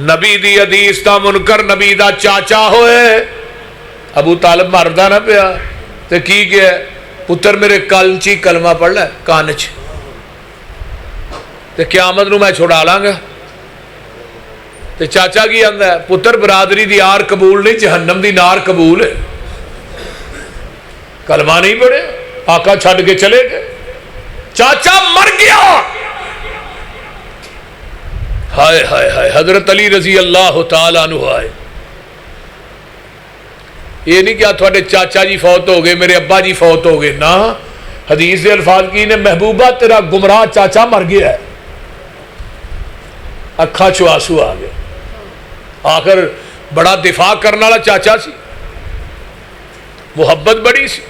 نبی دی حدیث دا منکر نبی دا چاچا ہوئے ابو طالب مردہ نہ پیا تو کی گیا پتر میرے کلچی کلمہ پڑھ لے کانچ تو قیامت نو میں چھوڑا لاں گا تو چاچا کی آندہ ہے پتر برادری دی آر قبول نہیں جہنم دی نار قبول ہے کلمہ نہیں پڑھے آقا چھڑ کے چلے گئے چاچا مر گیا ہائے ہائے ہائے حضرت علی رضی اللہ تعالیٰ عنہ آئے یہ نہیں کیا تھوڑے چاچا جی فوت ہو گئے میرے ابا جی فوت ہو گئے نا حدیث دے الفاظ کی نے محبوبہ تیرا گمراہ چاچا مر گیا ہے اکھا چو آنسو آ گئے آخر بڑا دفاع کرنے والا چاچا سی محبت بڑی سی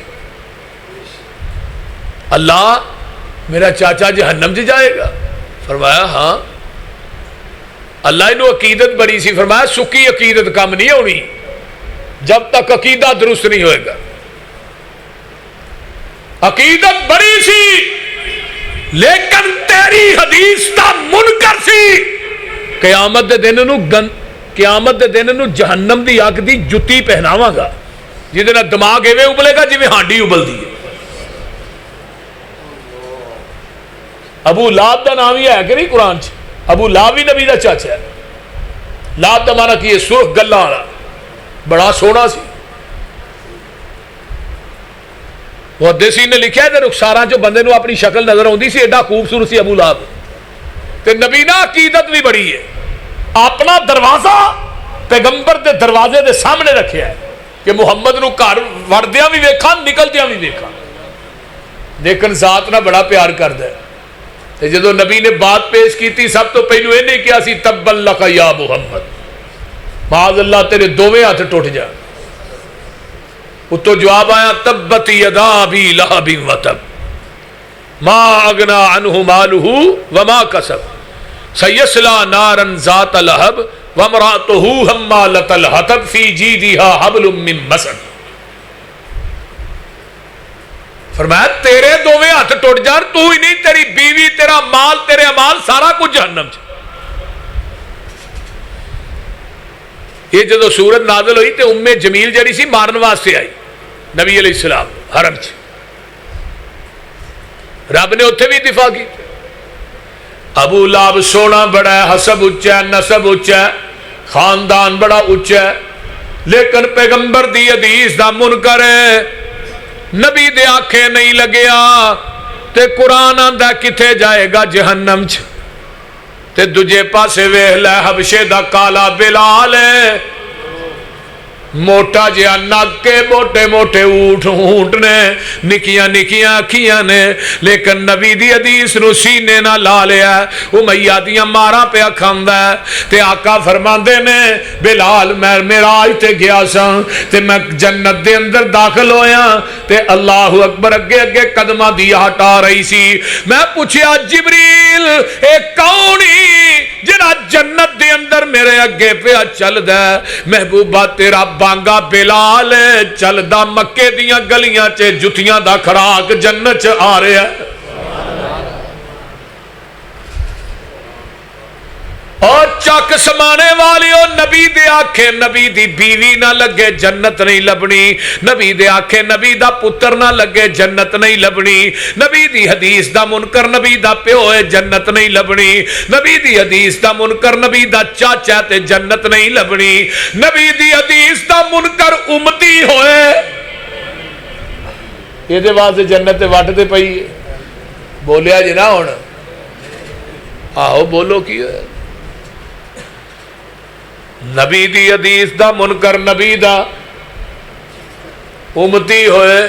اللہ میرا چاچا جہنم سے جائے گا فرمایا ہاں اللہ انہوں عقیدت بڑی سی فرمایا سکی عقیدت کم نہیں ہونی جب تک عقیدہ درست نہیں ہوئے گا عقیدت بڑی سی لیکن تیری حدیث دا منکر سی قیامت دے دن نو جہنم دی آگ دی جتی پہناواں گا جدے نا دماغ ایویں ابلے گا جویں ہانڈی ابل دی ہے ابو لہب دا نام ہی ہے کہ نہیں قرآن چ ابو لہب بھی نبی دا چاچا ہے لہب دا مانا کی سرخ گلہ والا بڑا سونا سی محدثین نے لکھا ہے کہ رخساراں جو بندے نو اپنی شکل نظر آندی سی ایڈا خوبصورت سی ابو لہب تے نبی نا عقیدت بھی بڑی ہے اپنا دروازہ پیغمبر دے دروازے دے سامنے رکھیا ہے کہ محمد نو گھر وڑدیاں بھی ویکھاں نکلدیاں بھی ویکھاں لیکن ذات نہ بڑا پیار کردا ہے جدو نبی نے بات پیش کی تھی سب تو پہلو یہ نہیں کیا سی تبا لک یا محمد، معاذ اللہ تیرے دوویں ہاتھ ٹوٹ جا. اتو جواب آیا تبت یدا ابی لہب وتب ما اغنی عنہ مالہ وما کسب سیصلی نارا ذات لہب وامرأتہ حمالۃ الحطب فی جیدہا حبل من مسد. فرمایا تیرے دوویں ہاتھ ٹوٹ جان، تو ہی نہیں تیری بیوی، تیرا مال، تیرے امال، سارا کچھ جہنم چ. یہ جدو سورت نازل ہوئی تے ام جمیل جڑی سی مارن واسطے آئی نبی علیہ السلام حرم چ. رب نے اتنے بھی دفاع کی. ابو لہب سونا بڑا ہے، حسب اچا ہے، نسب اچا ہے، خاندان بڑا اچا ہے، لیکن پیغمبر دی حدیث دا منکر ہے. نبی دے آنکھیں نہیں لگیا تے قرآن آندا کتے جائے گا جہنم چ. تے دجے پاسے ویکھ لے حبشے دا کالا بلال ہے، موٹا جہا نک کے موٹے موٹے اونٹ نے، نکیاں نکیاں اکھیاں نے، لیکن نبی دی حدیث نو سینے نہ لا لیا، امیہ دیاں ماراں پہ کھاندا ہے. تے آقا فرماندے نے بلال میں معراج تے گیا سا تے میں جنت دے اندر داخل ہویا تے اللہ اکبر اگے اگے قدماں دی ہٹا رہی سی. میں پوچھیا جبریل اے کونی جڑا جنت دے اندر میرے اگے پہ چلدا ہے؟ محبوبہ تیرا بانگا بلال چلدا مکے دیاں گلیاں چ جتیاں دا کھڑاک جنت چ آ رہا ہے. اور چک سمانے والیو نبی دے آکھے نبی دی بیوی نہ لگے جنت نہیں لبنی، نبی دے آکھے نبی دا پتر نہ لگے جنت نہیں لبنی، نبی دی حدیث دا منکر نبی دا پیو ہے جنت نہیں لبنی، نبی دی حدیث دا منکر نبی دا چاچا تے جنت نہیں لبنی، نبی دی حدیث دا منکر امتی ہوئے یہ دے واسطے جنت وٹ تے پئی. بولیا جی نہ ہن آہو بولو کی ہے. نبی دی حدیث دا منکر نبی دا امتی ہوئے.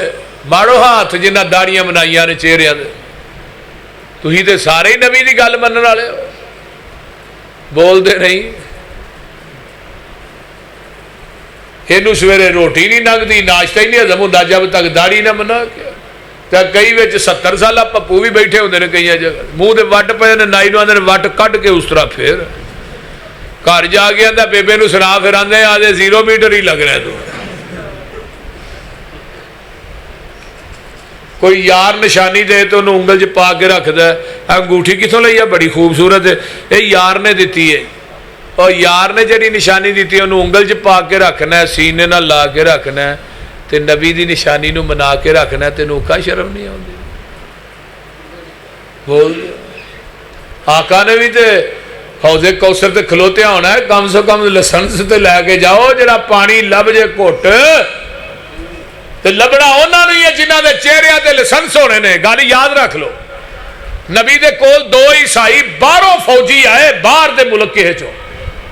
مارو ہاتھ جنہ داڑیاں بنائیاں نے چہرے دے، تسی تے سارے ہی نبی دی گل منن والے ہو، بول دے نہیں. اینو سویرے روٹی نہیں لنگدی، ناشتہ ہی نہیں ہضم ہوندا جب تک داڑھی نہ بنا کے. تے کئی وچ 70 سالہ پپو بھی بیٹھے ہوندے نے کئی جگہ، منہ تے وٹ پے نے، نائی نو آندے نے وٹ کڈ کے اس طرح پھر گھر جا کے آتا بیبے نو سنا پھر آدھے آدھے 0 میٹر ہی لگ رہا ہے. تو کوئی یار نشانی دے تو انہوں انگل چ پا کے رکھ دے، انگوٹھی کتوں لئی ہے؟ بڑی خوبصورت ہے، یہ یار نے دیتی ہے. اور یار نے جڑی نشانی دیتی ہے انہوں انگل چ پا کے رکھنا ہے، سینے نہ لا کے رکھنا ہے، تے نبی دی نشانی نو منا کے رکھنا ہے. تینوں کا شرم نہیں آتی؟ بول آقا نے بھی تے حوض کوثر تے کھلوتیا ہونا ہے، کم سے کم لسنس تے لے کے جاؤ جڑا پانی لب جے گھٹ تے لبنا انہاں نوں ہی ہے جنہاں دے چہرے تے لسنس ہونے نے. گل یاد رکھ لو، نبی دے کول 2 عیسائی باہروں فوجی آئے باہر دے ملک کے چوں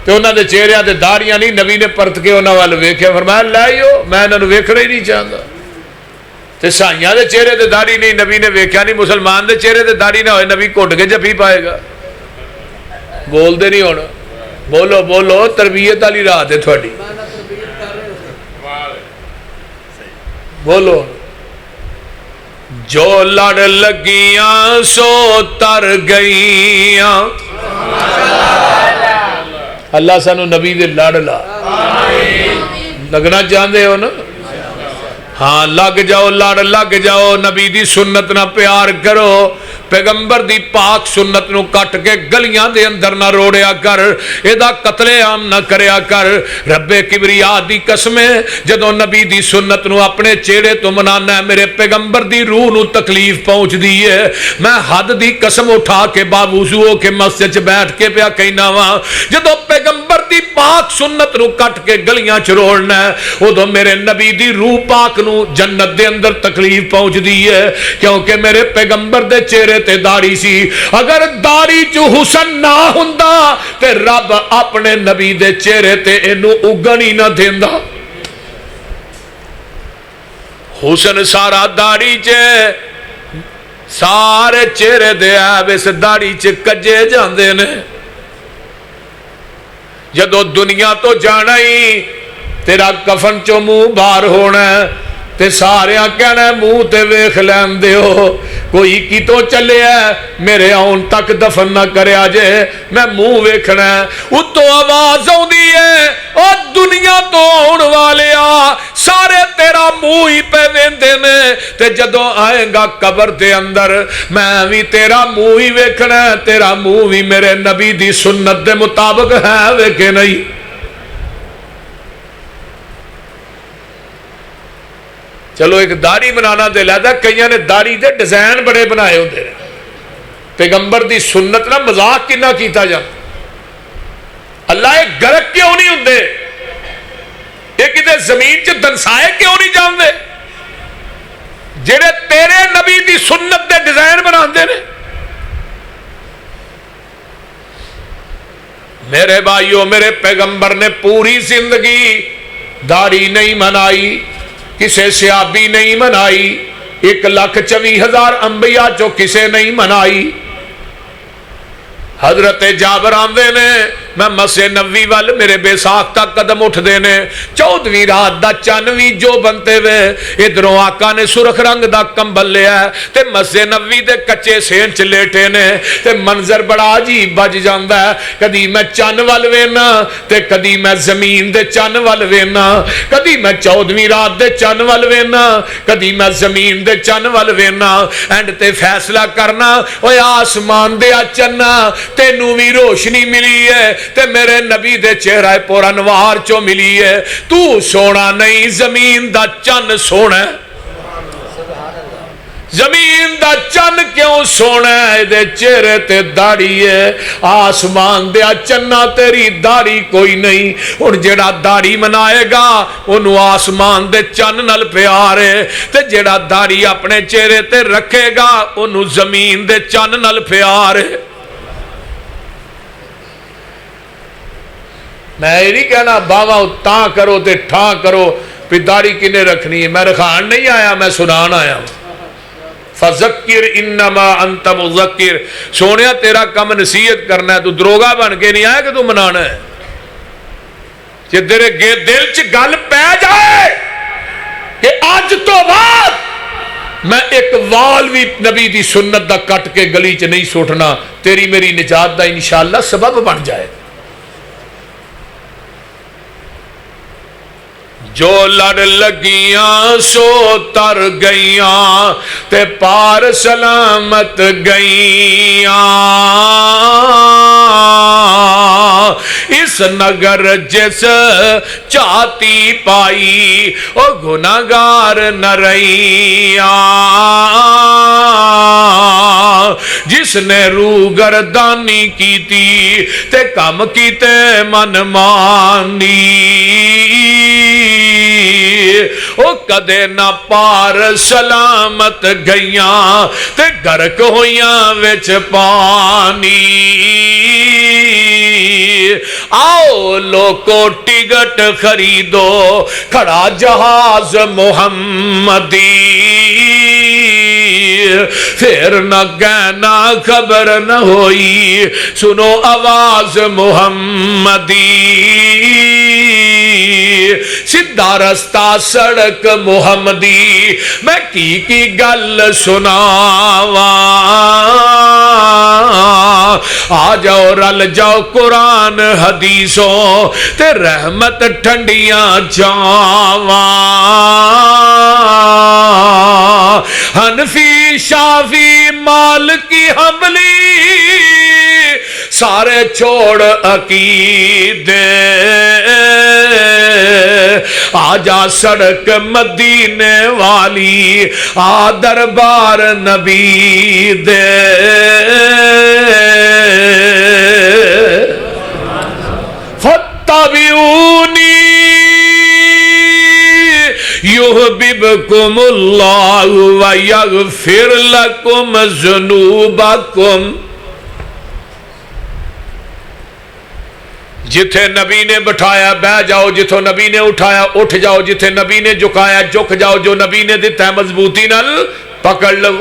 تے انہاں دے چہرے تے داڑیاں نہیں، نبی نے پرت کے انہاں ول ویکھیا، فرمایا لائیو میں انہاں نوں ویکھنا ہی نہیں چاہندا. تے سائیاں دے چہرے تے داڑھی نہیں، نبی نے ویکھیا نہیں. مسلمان دے چہرے تے داڑھی نہ ہوئے نبی گھٹ کے جفی پائے گا. بول دے نہیں ہونا، بولو بولو، تربیت والی رات ہے تھوڑی. بولو جو لڑ لگیاں سو تر گئیاں. اللہ سانو نبی دے لڑ لا. لگنا چاہتے ہو نا؟ ہاں لگ جاؤ، لڑ لگ جاؤ. نبی دی سنت نہ پیار کرو، پیغمبر دی پاک سنت نو کٹ کے گلیاں دے اندر نہ روڑیا کر، ایدا قتل عام نہ کریا کر. رب کبریا دی قسم جدوں نبی دی سنت نو اپنے چہرے تو منانا ہے، میرے پیغمبر دی روح نو تکلیف پہنچ دی ہے. میں حد دی قسم اٹھا کے باوضو ہو کے مسجد چ بیٹھ کے پیا کہنا وا، جدوں پیغمبر دی پاک سنت نو کٹ کے گلیاں چ روڑنا ہے ادوں میرے نبی دی روح پاک نو جنت دے اندر تکلیف پہنچ دی ہے، کیونکہ میرے پیغمبر دے چہرے تے داڑھی سی. اگر داڑھی چ حسن نہ ہوندا تے رب اپنے نبی دے چہرے تے اینو اگن ہی نہ دیندا. حسن سارا داڑھی چ، سارے چہرے دے عیب اس داڑھی چ کجے جاندے نے جدو دنیا تو جانا ہی تیرا کفن چو منہ باہر ہونا ہے تے سارے کہنا ہے منہ تے ویکھ لین دیو کوئی کی تو چلے ہے میرے آن تک دفن نہ کرے آجے میں منہ ویکھنا ہے اتو آواز ہوندی ہے اور دنیا تو آن والے سارے تیرا منہ ہی پہ ویندے نے تے جدو آئیں گا قبر دے اندر میں بھی تیرا منہ ہی ویکھنا ہے تیرا منہ بھی میرے نبی دی سنت دے مطابق ہے ویکھے نہیں چلو ایک داڑھی بنانا دے لیتا کئیاں نے داڑھی دے ڈیزائن بڑے بنائے ہوندے نے پیغمبر دی سنت نہ مذاق کنا کیتا جا اللہ ایک گرک کیوں نہیں ہوندے ایک ادھے زمین چ دنسائے کیوں نہیں جاندے جڑے تیرے نبی دی سنت دے ڈیزائن بناندے نے میرے بھائیو میرے پیغمبر نے پوری زندگی داڑھی نہیں منائی کسے صحابی نہیں منائی 1,24,000 انبیاء جو کسے نہیں منائی حضرت جابر آندے نے میں مسجد نبوی وال میرے بے ساختہ قدم اٹھ دینے 14ویں رات دا چانویں جو بنتے ہوئے ادھروں آقا نے سرخ رنگ دا کمبل لیا ہے تے مسجد نبوی دے کچے سین چ لیٹے نے تے منظر بڑا عجیب بج جاندا ہے کدی میں چن ول وینا تے کدی میں زمین دے چن ول وینا کدی میں 14ویں رات دے چن ول وینا کدی میں زمین دے چن ول وینا اینڈ تے فیصلہ کرنا اوے آسمان دے چنا تینوں بھی روشنی ملی ہے تے میرے نبی دے چہرہ پر انوار چو ملی ہے تو سونا نہیں زمین دا چن سونا ہے زمین دا چن کیوں سونا ہے دے چہرے تے داڑھی ہے آسمان دے چنا تیری داڑھی کوئی نہیں ان جڑا داڑھی منائے گا انہوں آسمان دے چن نل پیارے تے جڑا داڑھی اپنے چہرے تے رکھے گا انہوں زمین دے چن نل پیارے میں یہ نہیں کہنا باواں تاں کرو تے ٹھاں کرو پھر داڑھی کنے رکھنی ہے میں رکھان نہیں آیا میں سنان آیا فذکر انما انت مذکر سونیا تیرا کم نصیحت کرنا ہے تو دروگا بن کے نہیں آیا کہ تو منانا ہے کہ تیرے دل چ گل پہ جائے کہ آج تو بعد میں ایک وال بھی نبی دی سنت دا کٹ کے گلی چ نہیں سوٹنا تیری میری نجات دا انشاءاللہ سبب بن جائے جو لڑ لگیاں سو تر گئیاں تے پار سلامت گئیاں اس نگر جس چاہتی پائی او گناہگار نہ رہیاں جس نے روح گردانی کی تھی تے کم کیتے من مانی او کدے نہ پار سلامت گئیاں تے گرک ہویاں وچ پانی آؤ لوگو ٹکٹ خریدو کھڑا جہاز محمدی پھر نہ کہنا خبر نہ ہوئی سنو آواز محمدی سیدھا رستہ سڑک محمدی میں کی گل سناواں آ جاؤ رل جاؤ قرآن حدیثوں تے رحمت ٹھنڈیاں جاواں حنفی شافی مالکی حنبلی سارے چھوڑ عقیدے آجا سڑک مدینے والی آ دربار نبی دے فتبعونی یحببکم اللہ ویغفر لکم ذنوبکم جتھے نبی نے بٹھایا بہ جاؤ جتھوں نبی نے اٹھایا اٹھ جاؤ جتھے نبی نے جھکایا جھک جاؤ جو نبی نے دیتا ہے مضبوطی نال پکڑ لو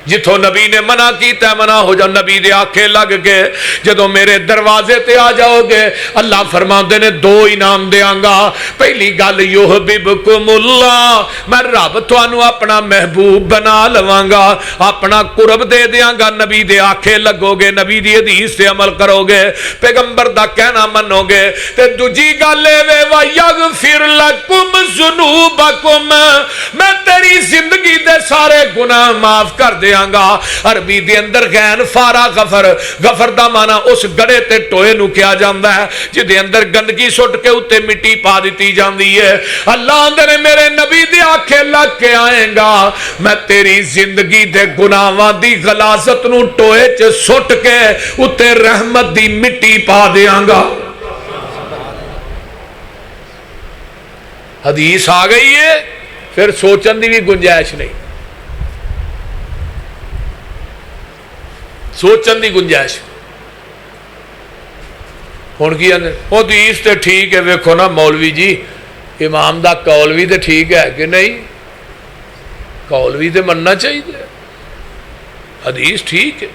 جتوں نبی نے منع کیتا ہے منع ہو جاؤ. نبی دے آکھے لگ کے جدوں میرے دروازے تے آ جاؤ گے اللہ فرماندے نے دو انعام دیاں گا. پہلی گل یحببکم اللہ, میں رب تانوں اپنا محبوب بنا لواں گا, اپنا قرب دے دیاں گا. نبی دے آکھے لگو گے, نبی دی حدیث تے عمل کرو گے, پیغمبر دا کہنا منو گے. تے دوجی گل اے وے وَيَغْفِرْ لَكُمْ ذُنُوبَكُمْ, میں تیری زندگی دے سارے گناہ معاف کر دیاں گا. عربی دے اندر غین فارا غفر, غفر دا مانا اس گڑے تے ٹوئے نو کیا جاندا ہے جدے اندر گندگی سٹ کے اتے مٹی پا دیتی جاندی ہے. اللہ اندر میرے نبی دے آکھے لگ کے آئیں گا, میں تیری زندگی دے گناہاں دی غلاظت نو ٹوئے چ سٹ کے اتے رحمت دی مٹی پا دیاں گا. حدیث آ گئی ہے, پھر سوچن دی بھی گنجائش نہیں, سوچن دی گنجائش. ہن کی آندے او حدیث تے ٹھیک ہے, ویکھو نا مولوی جی امام دا قول بھی تے ٹھیک ہے کہ نہیں, قول بھی تے مننا چاہیے, حدیث ٹھیک ہے.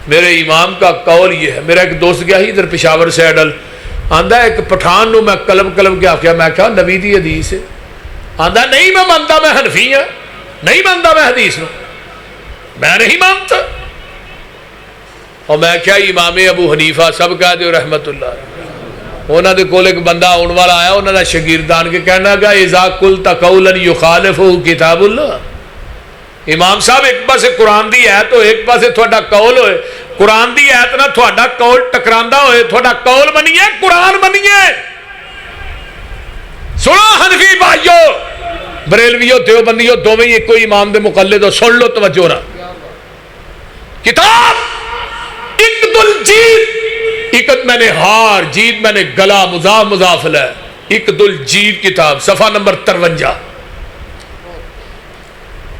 میرے امام کا قول یہ ہے. میرا ایک دوست گیا ہی ادھر پشاور سیڈل, آندا ایک پٹھان نو میں کلب کے آکھیا, میں کہا نبی دی حدیث ہے, آندا نہیں میں مانتا, میں حنفی ہاں, نہیں مانتا میں حدیث نو, میں نہیں مانتا. اور میں کیا امام ابو حنیفہ سب کہہ دے رحمت اللہ, انہاں دے کول ایک بندہ آن والا آیا, انہاں دا شاگردان کے کہنا گا اذا قلت قولا یخالفہ کتاب اللہ. امام صاحب ایک پاسے قرآن دی آیت ہو, ایک پاسے تھوڑا قول ہوئے, قرآن دی آیت نہ تھوڑا قول ٹکراندہ ہوئے, تھوڑا قول بنیے قرآن بنیے. سنو حنفی بھائیو, بریلویو دیوبندیو دوویں ایک کوئی امام دے مقلد ہو, سن لو توجہ نا. کتاب اقد الجید, اقد میں نے ہار, جید میں نے گلا, مضاف مضاف ہے, اقد الجید کتاب صفحہ نمبر 53.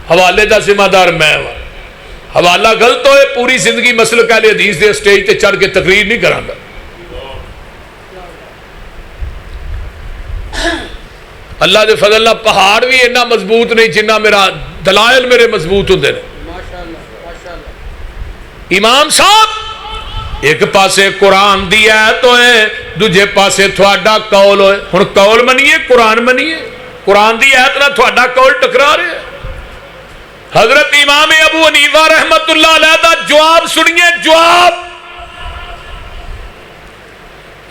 حوالے دا ذمہ دار میں ہوں, حوالہ غلط ہوئے پوری زندگی مسلک اہل حدیث دے سٹیج تے چڑھ کے تقریر نہیں کرانگا. اللہ دے فضل اللہ پہاڑ بھی اتنا مضبوط نہیں جنہ میرا دلائل میرے مضبوط ہوندے نے. امام صاحب ایک پاسے قرآن دی آیت ہوئے, دوجے پاسے تھوڑا قول ہوئے. ہن قول منیے قرآن منیے, قرآن دی آیت نہ تھوڑا قول ٹکرا رہے ہیں. حضرت امام ابو حنیفہ رحمت اللہ علیہ دا جواب سنیے, جواب.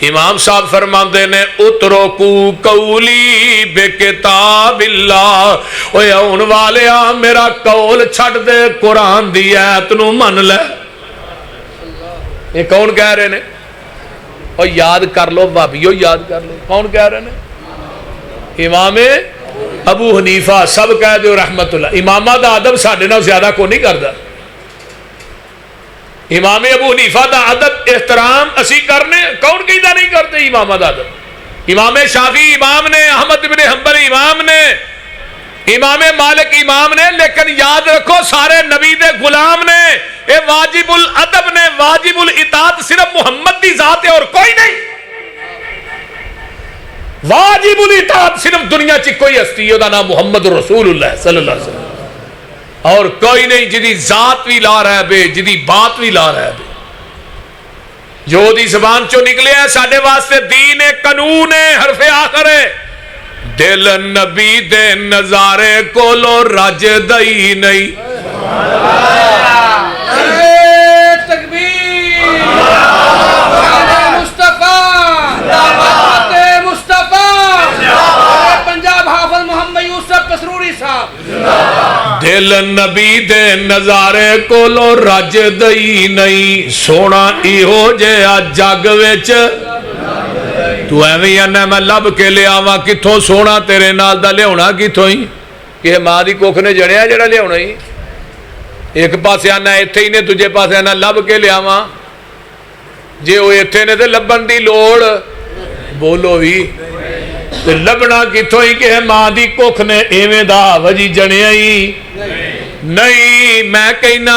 امام صاحب فرماندے نے اترکو قولی بے کتاب اللہ, اوے اون والیا میرا قول چھڑ دے قرآن دی آیت نو من لے. یہ کون کہہ رہے نے؟ اور یاد کر لو بھابیو, یاد کر لو کون کہہ رہے نے؟ امام ابو حنیفہ سب کہہ دے رحمت اللہ. امامہ دا ادب ساڈے نال زیادہ کو نہیں کردا. امام ابو حنیفہ دا ادب احترام اسی کرنے, کون کہندا نہیں کرتے امامہ دا ادب. امام شافعی امام نے, احمد بن حنبل امام نے, امام مالک امام نے, لیکن یاد رکھو سارے نبی دے غلام نے. اے واجب الادب نے, واجب الاطاعت صرف محمد دی ذات ہے اور کوئی نہیں. واجب الاطاعت صرف دنیا چ کوئی ہستی ہے, نام محمد رسول اللہ صلی اللہ علیہ وسلم, اور کوئی نہیں جدی ذات بھی لا رہا ہے بے, جدی بات بھی لا رہا ہے بے. جو دی زبان چو نکلے ہے ساڈے واسطے دین ہے, قانون ہے, حرف آخر ہے. دل نبی دے نظارے کولو رج دئی نہیں. دل نبی دے نظارے کولو رج دئی نہیں, سونا ایہو جہا جگ وچ تو ایویں آنا میں لب کے لے آواں کتھوں, سونا تیرے نال دا لیاونا کتھوں ہی, کہ ماں دی ککھ نے جڑیا جڑا لیاونا ہی. ایک پاسے آنا ایتھے ہی نے, دوجے پاسے آنا لب کے لے آواں. جے وہ ایتھے نے تے لبن دی لوڑ بولو بھی, تے لبنا کتھوں ہی کہ ماں دی ککھ نے ایویں دا وجی جڑیا ہی نہیں. میں کہنا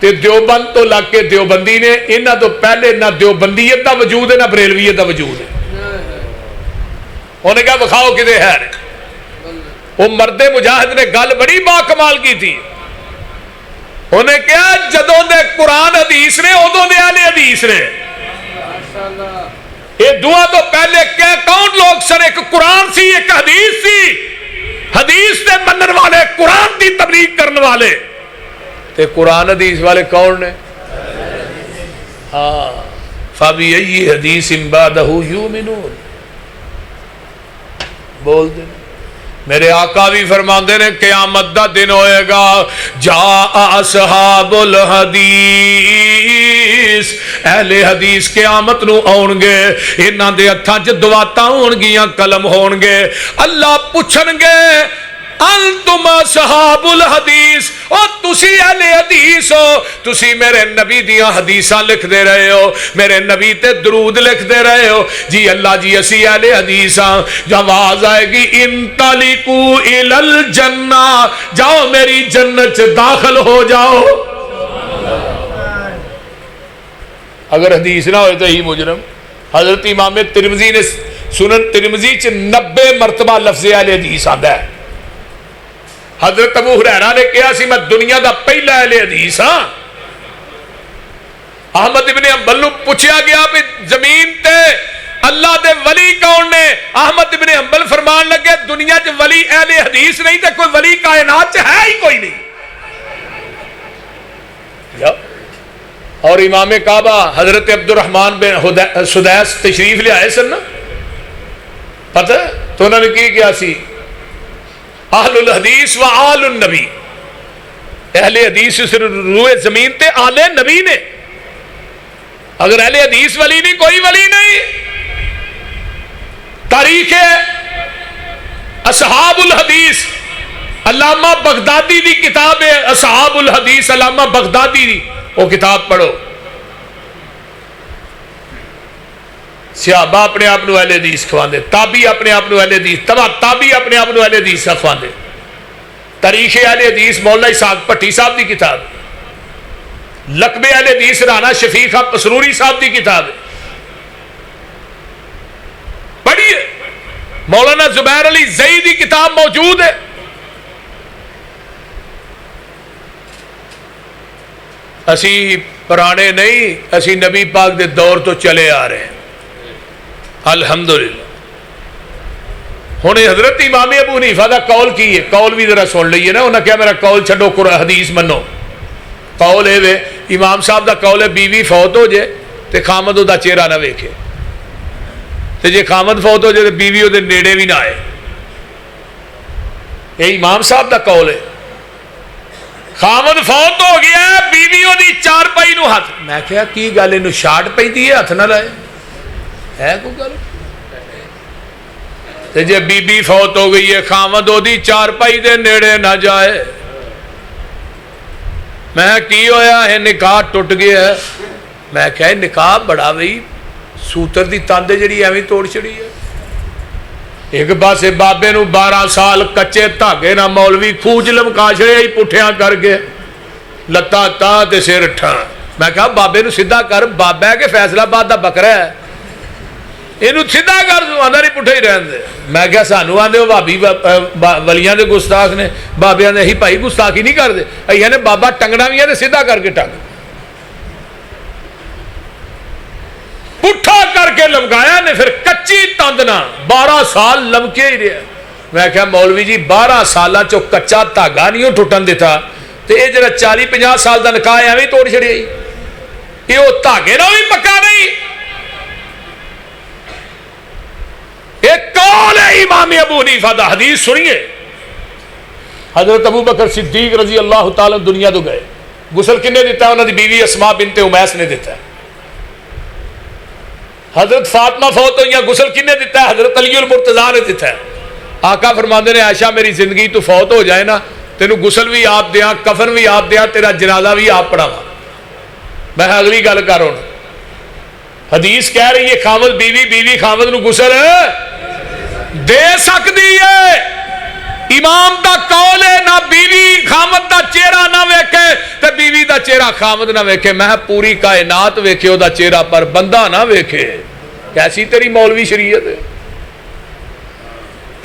تے دیوبند تو لگ کے دیوبندی نے، انہاں تو پہلے نہ دیوبندیت دا وجود ہے نہ بریلویت دا وجود ہے. انہوں نے کہا بخاؤ کدے ہے. وہ مرد مجاہد نے گل بڑی با کمال کی تھی. انہیں کہا جدوں دے قرآن حدیث نے ادوں دے اہل حدیث نے. یہ دعا تو پہلے کیا کون لوگ سن؟ ایک قرآن سی ایک حدیث سی. حدیث دے منن والے، قرآن دی تبلیغ کرنے والے. تے قرآن حدیث والے کون نے؟ ہاں فَبِأَيِّ حَدِيثٍ بَعْدَهُ يُؤْمِنُونَ. بول دے. میرے آقا بھی فرماندے نے قیامت دا دن ہوئے گا، جاء اصحاب الحدیث، اہل حدیث قیامت نو آن گے، انہاں دے ہتھاں چ دواتاں ہون گیاں، قلم ہون گے. اللہ پوچھن گے انتم اصحاب الحدیث، او تسی اہل حدیث ہو، تسی میرے نبی دیاں حدیثاں لکھ دے رہے ہو، میرے نبی تے درود لکھ دے رہے ہو. جی اللہ جی اسی اہل حدیث ہاں. جو آواز آئے گی انطلقوا الی الجنہ، جاؤ میری جنت سے داخل ہو جاؤ. اگر حدیث نہ ہوئے تو ہی مجرم. حضرت امام ترمذی نے سنن ترمذی چ 90 مرتبہ لفظ اہل حدیث آندا ہے. حضرت ابو ہریرہ نے کہا سی میں دنیا دا پہلا اہل حدیث ہاں. احمد ابن حنبل نو پوچھا گیا بھی زمین تے اللہ دے ولی کون نے؟ احمد ابن حنبل فرمان لگے دنیا چ ولی اہل حدیث نہیں تے کوئی ولی کائنات چ ہے ہی کوئی نہیں. اور امام کعبہ حضرت عبد الرحمن بن سدیس تشریف لے آئے سن نا، پتہ تو انہوں نے کی کیا سی؟ اہل الحدیث و آل النبی، اہل حدیث صرف روئے زمین تے آل نبی نے. اگر اہل حدیث ولی نہیں کوئی ولی نہیں. تاریخ اصحاب الحدیث علامہ بغدادی دی کتاب ہے، اصحاب الحدیث علامہ بغدادی دی، وہ کتاب پڑھو. صحابہ اپنے آپ نو اہل حدیث کھواندے، تابعی اپنے آپ نو اہل حدیث، تابعی اپنے آپ نو اہل حدیث کھواندے. تاریخ اہل حدیث مولا اسحاق بھٹی صاحب دی کتاب، لقب اہل حدیث رانا شفیق پسروری صاحب دی کتاب ہے، پڑھیے. مولانا زبیر علی زئی دی کتاب موجود ہے. اسی پرانے نہیں، اسی نبی پاک دے دور تو چلے آ رہے ہیں الحمدللہ. ہوں حضرت امام ابو حنیفہ دا قول کی ہے، قول بھی ذرا سن لئیے نا. انہوں نے کہا میرا قول چھڈو قرآن حدیث منو. قول ہے وے امام صاحب دا قول ہے بیوی فوت ہو جائے تے خامد دا چہرہ نہ ویکھے، تے جے خامد فوت ہو جائے تے بیوی دے نیڑے بھی نہ آئے. یہ امام صاحب دا قول ہے. خامد فوت ہو گیا ہے، بیوی دی چار پائی نو ہاتھ. میں کہا کی گل انہوں شاٹ پئی دی ہے ہاتھ نہ لائے ہے کوئی گل؟ تے جے بی بی فوت ہو گئی ہے خامد دی چار پائی دے نیڑے نہ جائے. میں کی ہویا ہے نکاح ٹوٹ گیا ہے. میں کہا نکاح بڑا بھئی سوتر دی تاندے جڑی ایویں توڑ چڑی ہے. ایک پاسے بابے نو 12 سال کچے دھاگے نہ مولوی کھوج لمکا چھڑے ہی پٹھیاں کر کے لتا تا تے سر ٹھا. میں کہا بابے نو سیدھا کر، بابا ہے کہ فیصلہ آباد دا بکرا ہے، اینو سیدھا کر، آندا نہیں پٹھے ہی رہن دے. میں کہا سانو آندے ہو بھابی ولیاں دے گستاخ نے، بابیاں نے ہی بھائی گستاخی نہیں کر دے ایہ نے بابا ٹنگنا بھی ہے تے سیدھا کر کے ٹنگ، پٹھا کر کے لمکایا نے. پھر کچی تندنا 12 سال لمکے ہی رہا. میں کہا مولوی جی 12 سالاں چو کچا دھاگا نہیں ٹوٹن دیتا تے یہ جڑا 40-50 سال دا نکاح ایویں توڑ چھڑیا یہ وہ دھاگے نال بھی پکا نہیں. ایک قول ہے امام ابو حنیفہ دا، حدیث سنیے. حضرت ابو بکر صدیق رضی اللہ تعالی دنیا تو گئے، غسل کنے دیتا ہے؟ انہوں دی بیوی اسماء بنت امیس نے دیتا ہے. حضرت فاطمہ فوت ہوئی، غسل کنے دیتا ہے؟ حضرت علی المرتضیٰ نے دیتا ہے. آقا فرماندے نے عائشہ میری زندگی تو فوت ہو جائے نا تینوں غسل بھی آپ دیاں، کفن بھی آپ دیاں، تیرا جنازہ بھی آپ پڑھاواں. میں اگلی گل کر ہوں. حدیث کہہ رہی ہے خامد بیوی، بیوی خامد نو غسل دے سکتی ہے. امام دا قول ہے نہ بیوی خامد دا چہرہ نہ ویکھے تے بیوی دا چہرہ خامد نہ ویکھے، میں پوری کائنات ویکھے او دا چہرہ پر بندہ نہ ویکھے۔ کیسی تیری مولوی شریعت ہے؟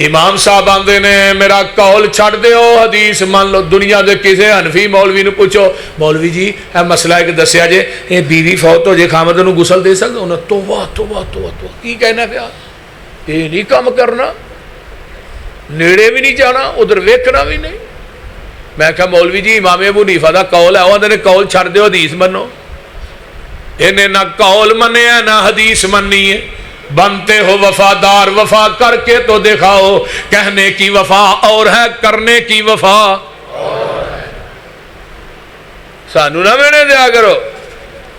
امام صاحب آندے نے میرا قول چھڑ دیو حدیث مان لو۔ دنیا دے کسے حنفی مولوی نو پوچھو مولوی جی اے مسئلہ ایک دسیا جے اے بیوی فوت ہو جے خامد نو غسل دے سکدا؟ انہاں توبہ توبہ توبہ کی کہنا پیا؟ یہ نہیں کام کرنا، نیڑے بھی نہیں جانا، ادھر ویکھنا بھی نہیں۔ میں کہا مولوی جی امام ابو حنیفہ دا قول ہے، انہاں نے قول چھڑ دیو حدیث منو۔ انہیں نہ قول منے ہے نہ حدیث مننی ہے۔ بنتے ہو وفادار، وفا کر کے تو دکھاؤ، کہنے کی وفا اور ہے کرنے کی وفا اور ہے۔ سانو نہ مینے دیا کرو۔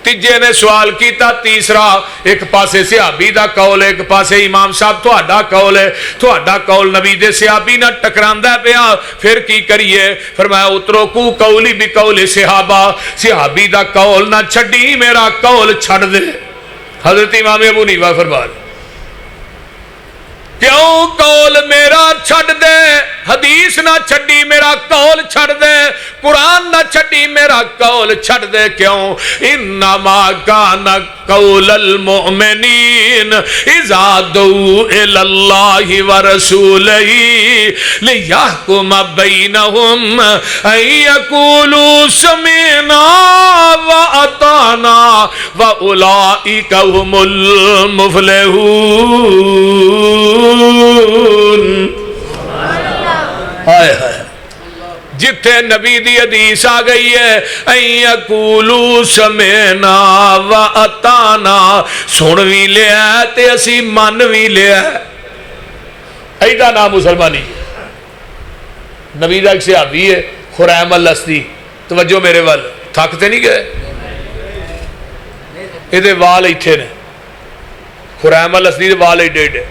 تیجے نے سوال کیتا تیسرا، ایک پاسے صحابی دا قول ہے، ایک پاسے امام صاحب تہاڈا قول ہے، تہاڈا قول نبی دے صحابی نہ ٹکراندا پیا، پھر کی کریے؟ فرمایا اترکو قولی بقول صحابہ، صحابی دا قول نہ چھڈی میرا قول چھڑ دے۔ حضرت امام ابو حنیفہ فرمایا کیوں قول میرا چھڑ دے، حدیث نہ چھڑی میرا قول چھڑ دے، قرآن نہ چھڑی میرا قول چھڑ دے کیوں؟ انما کان قول المؤمنین اذا دعوا الی اللہ ورسولہ لیحکم بینہم ان یقولوا سمعنا واطعنا واولئک هم المفلحون۔ ہائے ہائے، جتھے نبی دی حدیث آ گئی ہے ان یقولوا سمعنا واطعنا، سن بھی لیا تے اسی من بھی لیا۔ ایدہ نام مسلمانی نبی دا ایک صحابی ہے خریم الاسدی، توجہ میرے وال، تھکتے نہیں گئے؟ یہ دے وال ایتھے نے، خریم الاسدی دے وال ایڈے ایڈے،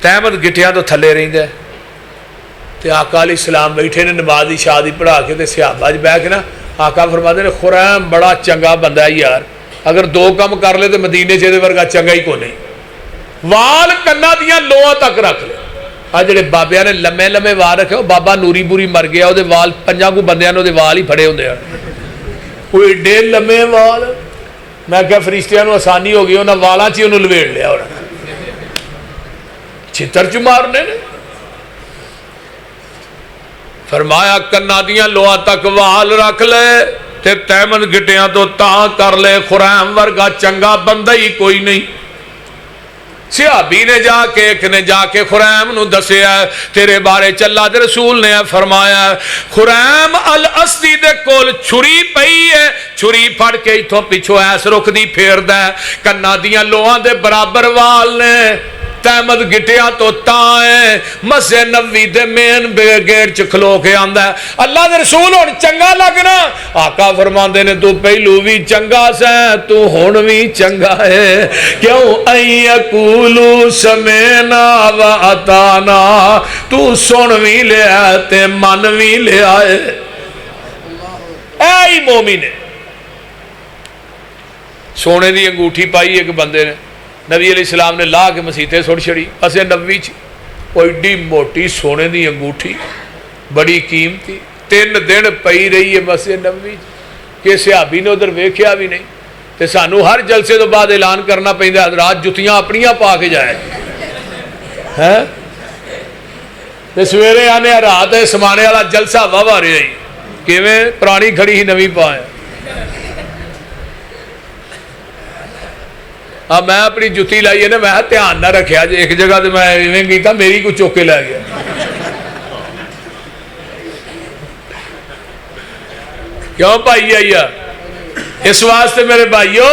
تحمد گٹیاں تو تھلے رہی دے تے آقا علیہ السلام بیٹھے نے نماز دی شادی پڑھا کے تے صحابہ جی بیٹھ کے نا آقا فرماتے نے خریم بڑا چنگا بندہ ہے یار، اگر دو کم کر لے تو مدینے چے دے ورگا چنگا ہی کو نہیں۔ وال کنا دیاں لوہاں تک رکھ لے۔ آج جڑے بابیاں نے لمے لمے وال رکھے، بابا نوری بوری مر گیا، وہ وال پنجاں کو بندیاں نے وال ہی پھڑے ہوندے ہیں، کوئی ایڈے لمے وال۔ میں کہا فرشتیاں نو آسانی ہو گئی، انہاں والاں چ انہوں لویڑ لیا، اور چھتر چ مارنے نے۔ فرمایا کنا دیاں لوہاں تک وال رکھ لے تے تیمن گٹیاں تو تاں کر لے، خریم ورگا چنگا بندہ ہی کوئی نہیں۔ صحابی نے جا کے ایک نے جا کے خریم نو دسیا تیرے بارے چلا دے رسول نے فرمایا خریم الاسدی دے کول چھری پئی ہے، چھری پھڑ کے ایتھوں پیچھوں ایس رخ دی پھیر دے، کنا دیاں لوہاں دے برابر وال نے، تحمد گٹیا تو تائیں مسجد نبوی دے مین گیٹ چ کھلو کے آندا ہے اللہ دے رسول ہن چنگا لگنا؟ آقا فرماندے نے تو پہلو بھی چنگا سا تو ہن بھی چنگا ہے، کیوں ان یقولوا سمعنا واطعنا، تو سن بھی لیا تے من بھی لیا ہے۔ اے مومن سونے دی انگوٹھی پائی ایک بندے نے، نبی علیہ السلام نے لا کے مسیطے سڑ چھڑی اسے نبوی چی، کوئی ایڈی موٹی سونے دی انگوٹھی بڑی قیمتی 3 دن پئی رہی ہے مسجد نبوی کہ صحابی نے ادھر ویکھیا بھی نہیں، تے سانو ہر جلسے تو بعد اعلان کرنا پیندا حضرات جتیاں اپنیاں پا کے جائے ہیں، تے سویرے آنے رات سمانے والا جلسہ واہ رہا ہی کیویں پرانی کھڑی ہی نویں پایا۔ میں اپنی جتی لائی ہے نا، میں دھیان نہ رکھیا جی ایک جگہ تو میں ایویں کیتا میری کو چوک کے لے گیا۔ کیوں بھائی آئی اس واسطے میرے بھائیو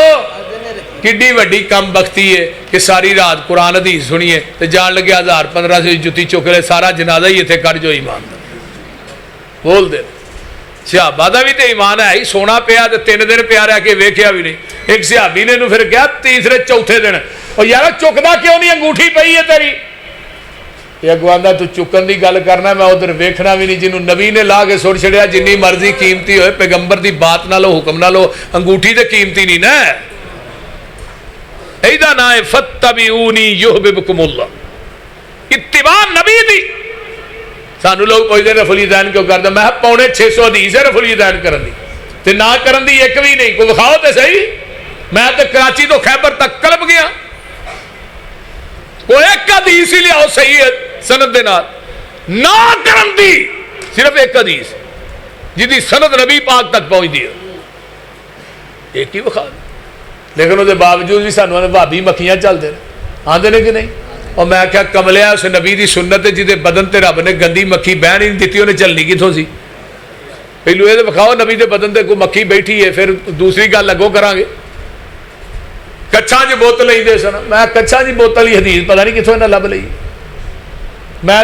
کڈی وڈی کم بختی ہے کہ ساری رات قرآن حدیث سنیے تو جان لگے 1000-1500 جتی چک لے سارا جنازہ ہی اتنے کر جو ایمان دا بول دے۔ صحابہ دا بھی تے ایمان ہے ہی سونا پیا تے 3 دن پیا رہ کے ویکھیا بھی نہیں۔ ایک صحابی نے پھر کہا تیسرے چوتھے دن اور یار چکدا کیوں نہیں انگوٹھی پئی ہے تیری؟ یہ اگواندا تو چکن دی گل کرنا میں ادھر ویکھنا بھی نہیں، جنوں نبی نے لا کے سڑ چھڑیا جنی مرضی قیمتی ہوئے پیغمبر دی بات نہ لو حکم نہ لو انگوٹھی تے قیمتی نہیں نا۔ ایدا نہ فتبعونی یحببکم اللہ، اتباع نبی دی سانو لوگ پوچھتے رفع الیدین کیوں کردا؟ میں پونے 600 حدیث ہے رفع الیدین کرن دی تے نہ کرن دی ایک بھی نہیں. کوئی وکھاؤ تے صحیح. میں تے کراچی تو خیبر تک کلپ گیا, کوئی ایک حدیث ہی لیاؤ صحیح ہے سند دے نال. نہ کرن دی صرف ایک حدیث جدی سند نبی پاک تک پہنچ دی ایک ہی وکھا. لیکن وہ باوجود بھی سانو بھابی مکھیاں چلتے ہیں آتے ہیں کہ نہیں. اور میں کیا کملیا اس نبی دی سنت ہے جہدے بدن تے رب نے گندی مکھی بہن ہی نہیں دیتی, انہیں چلنی کتوں سی؟ پہلو یہ وکھاؤ نبی دے بدن تے کوئی مکھی بیٹھی ہے, پھر دوسری گل اگوں کریں گے. کچھاں جی بوتل لے دے سن, میں کچھاں جی بوتل ہی حدیث پتہ نہیں کتوں انہیں لب لئی. میں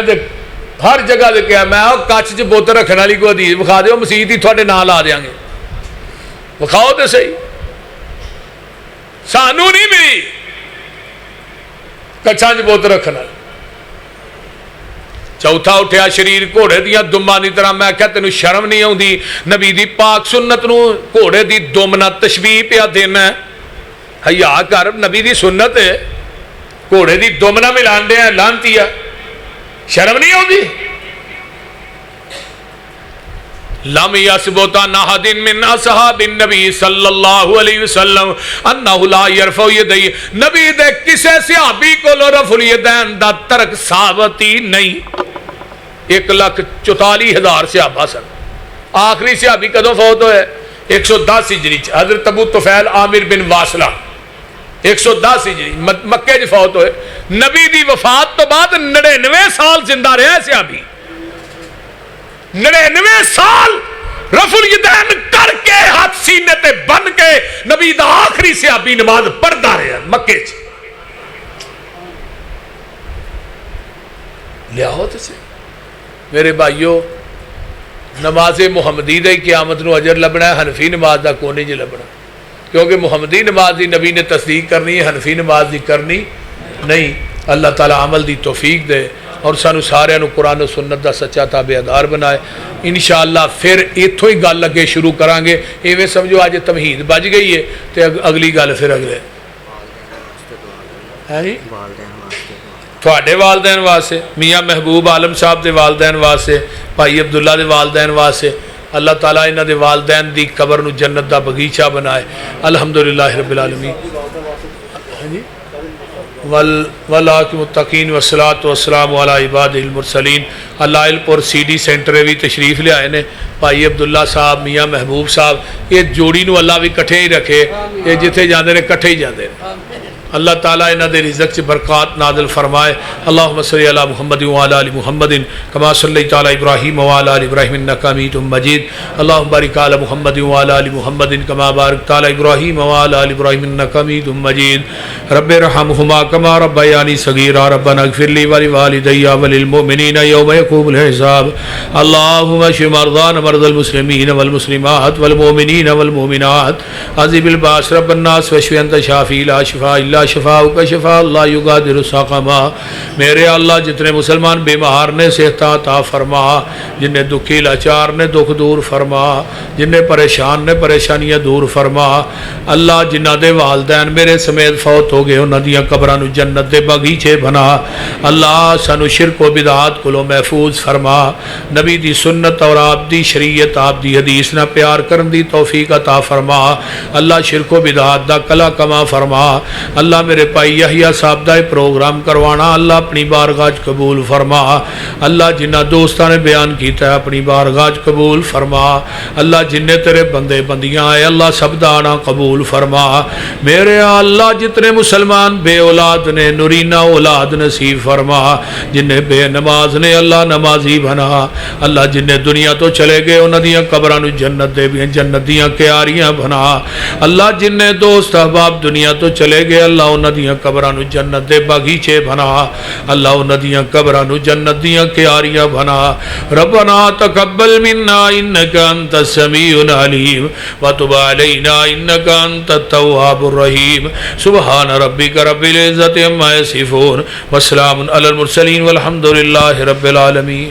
ہر جگہ دے کیا میں کچھ چ بوتل رکھنے والی کوئی حدیث وکھا دیو, مسیت ہی تھوڑے نال آ دیاں گے. وکھاؤ تے صحیح. سانو نہیں ملی کچھاں چ بوتل رکھنا. چوتھا اٹھیا شریر گھوڑے دیا دماں دی طرح. میں کہا تینوں شرم نہیں آؤندی نبی دی پاک سنت نو گھوڑے دی دم نہ تشبیہ پیا دینا ہے؟ حیا کر, نبی دی سنت ہے, گھوڑے دی دم نہ ملان دے لانتی ہے, شرم نہیں آؤندی؟ لم یثبت عن احد من اصحاب النبی صلی اللہ علیہ وسلم انہ لا یرفع یدیہ. نبی دے کسے صحابی کو رفع الیدین دا ترک ثابت ہی نہیں. 1,44,000 صحابہ سن. آخری صحابی کدوں فوت ہوئے؟ 110 ہجری حضرت ابو طفیل عامر بن واصلہ 110 ہجری مکے چ فوت ہوئے. نبی دی وفات تو بعد 99 سال زندہ رہے صحابی. 99 سال رفع الیدین کر کے ہاتھ سینے تے بن کے نبی دا آخری صحابی نماز پڑھدا رہا مکے چ. لیاؤ تے میرے بھائیو, نماز محمدی دے قیامت نو اجر لبنا ہے, حنفی نماز دا کوئی نہیں لبنا. کیونکہ محمدی نماز دی نبی نے تصدیق کرنی ہے, حنفی نماز دی کرنی نہیں. اللہ تعالیٰ عمل دی توفیق دے اور سانو سارے نو قرآن و سنت دا سچا تابعدار بنائے. انشاءاللہ پھر ایتھوں ہی گل لگے شروع کریں گے. ایویں سمجھو آج تمہید بج گئی ہے تے اگلی گل پھر اگلے تھوڑے والدین واسطے, میاں محبوب عالم صاحب دے والدین واسطے, بھائی عبداللہ دے والدین واسطے. اللہ تعالیٰ انہاں دے والدین دی قبر نو جنت دا بغیچہ بنائے. الحمدللہ رب العالمین. والعاقبۃ للمتقین والصلاۃ والسلام علی عباد المرسلین. علائل پور سی ڈی سینٹر بھی تشریف لے آئے نے بھائی عبداللہ صاحب, میاں محبوب صاحب. یہ جوڑی نو اللہ بھی کٹھے ہی رکھے, یہ جتھے جاندے نے کٹھے ہی جاندے نے. اللہ تعالیٰ انہاں دے رزق چ برکات نازل فرمائے. اللہم صلی علی محمد وعلی آل محمد کما صلیت علی ابراہیم وعلی آل ابراہیم انک حمید مجید. اللہم بارک علی محمد وعلی آل محمد کما بارکت علی ابراہیم وعلی آل ابراہیم انک حمید مجید. رب ارحمہما کما ربیانی صغیرا. ربنا اغفر لی ولوالدی وللمؤمنین یوم یقوم الحساب. اللہم اشف مرضانا مرضى المسلمین والمسلمات والمؤمنین والمؤمنات. عذب الباس رب الناس واشف انت شافی لا شفاء الا شفاءک شفاء لا یغادر سقما. میرے اللہ جتنے مسلمان بیمار نے صحت عطا فرما, جنہیں دکھی لاچار نے دکھ دور فرما, جنہیں پریشان نے پریشانیاں دور فرما. اللہ جنہ دے والدین میرے سمیت فوت ہو گئے انہاں دیاں قبراں نو جنت دے باغیچے بنا. اللہ سانو شرک و بدعات کولوں محفوظ فرما. نبی دی سنت اور آپ دی شریعت آپ دی حدیث نہ پیار کرن دی توفیق عطا فرما. اللہ شرک و بدعات دا کلا کما فرما. اللہ میرے بھائی یحییٰ صاحب دا پروگرام کروانا اللہ اپنی بارگاہ قبول فرما. اللہ جنہ دوستاں نے بیان کیتا ہے اپنی بارگاہ قبول فرما. اللہ جننے تیرے بندے بندیاں آئے اللہ سب دا آنا قبول فرما. میرے اللہ جتنے مسلمان بے اولاد نے نورینہ اولاد نصیب فرما. جنہیں بے نماز نے اللہ نمازی بنا. اللہ جنہیں دنیا تو چلے گئے انہاں دیاں قبراں نو جنت دے بھی جنت دیاں کیاریاں بنا. اللہ جنہیں دوست احباب دنیا تو چلے گئے اللہ انہاں دیاں قبراں نو جنت دے باغیچے بنا. اللہ انہاں دیاں قبراں نو جنت دیاں کیاریاں بنا. ربنا تقبل منا انک انت السمیع العلیم وتب علینا انک انت التواب الرحیم. سبحان ربک رب العزت عما یصفون وسلام علی المرسلین والحمد للہ رب العالمین.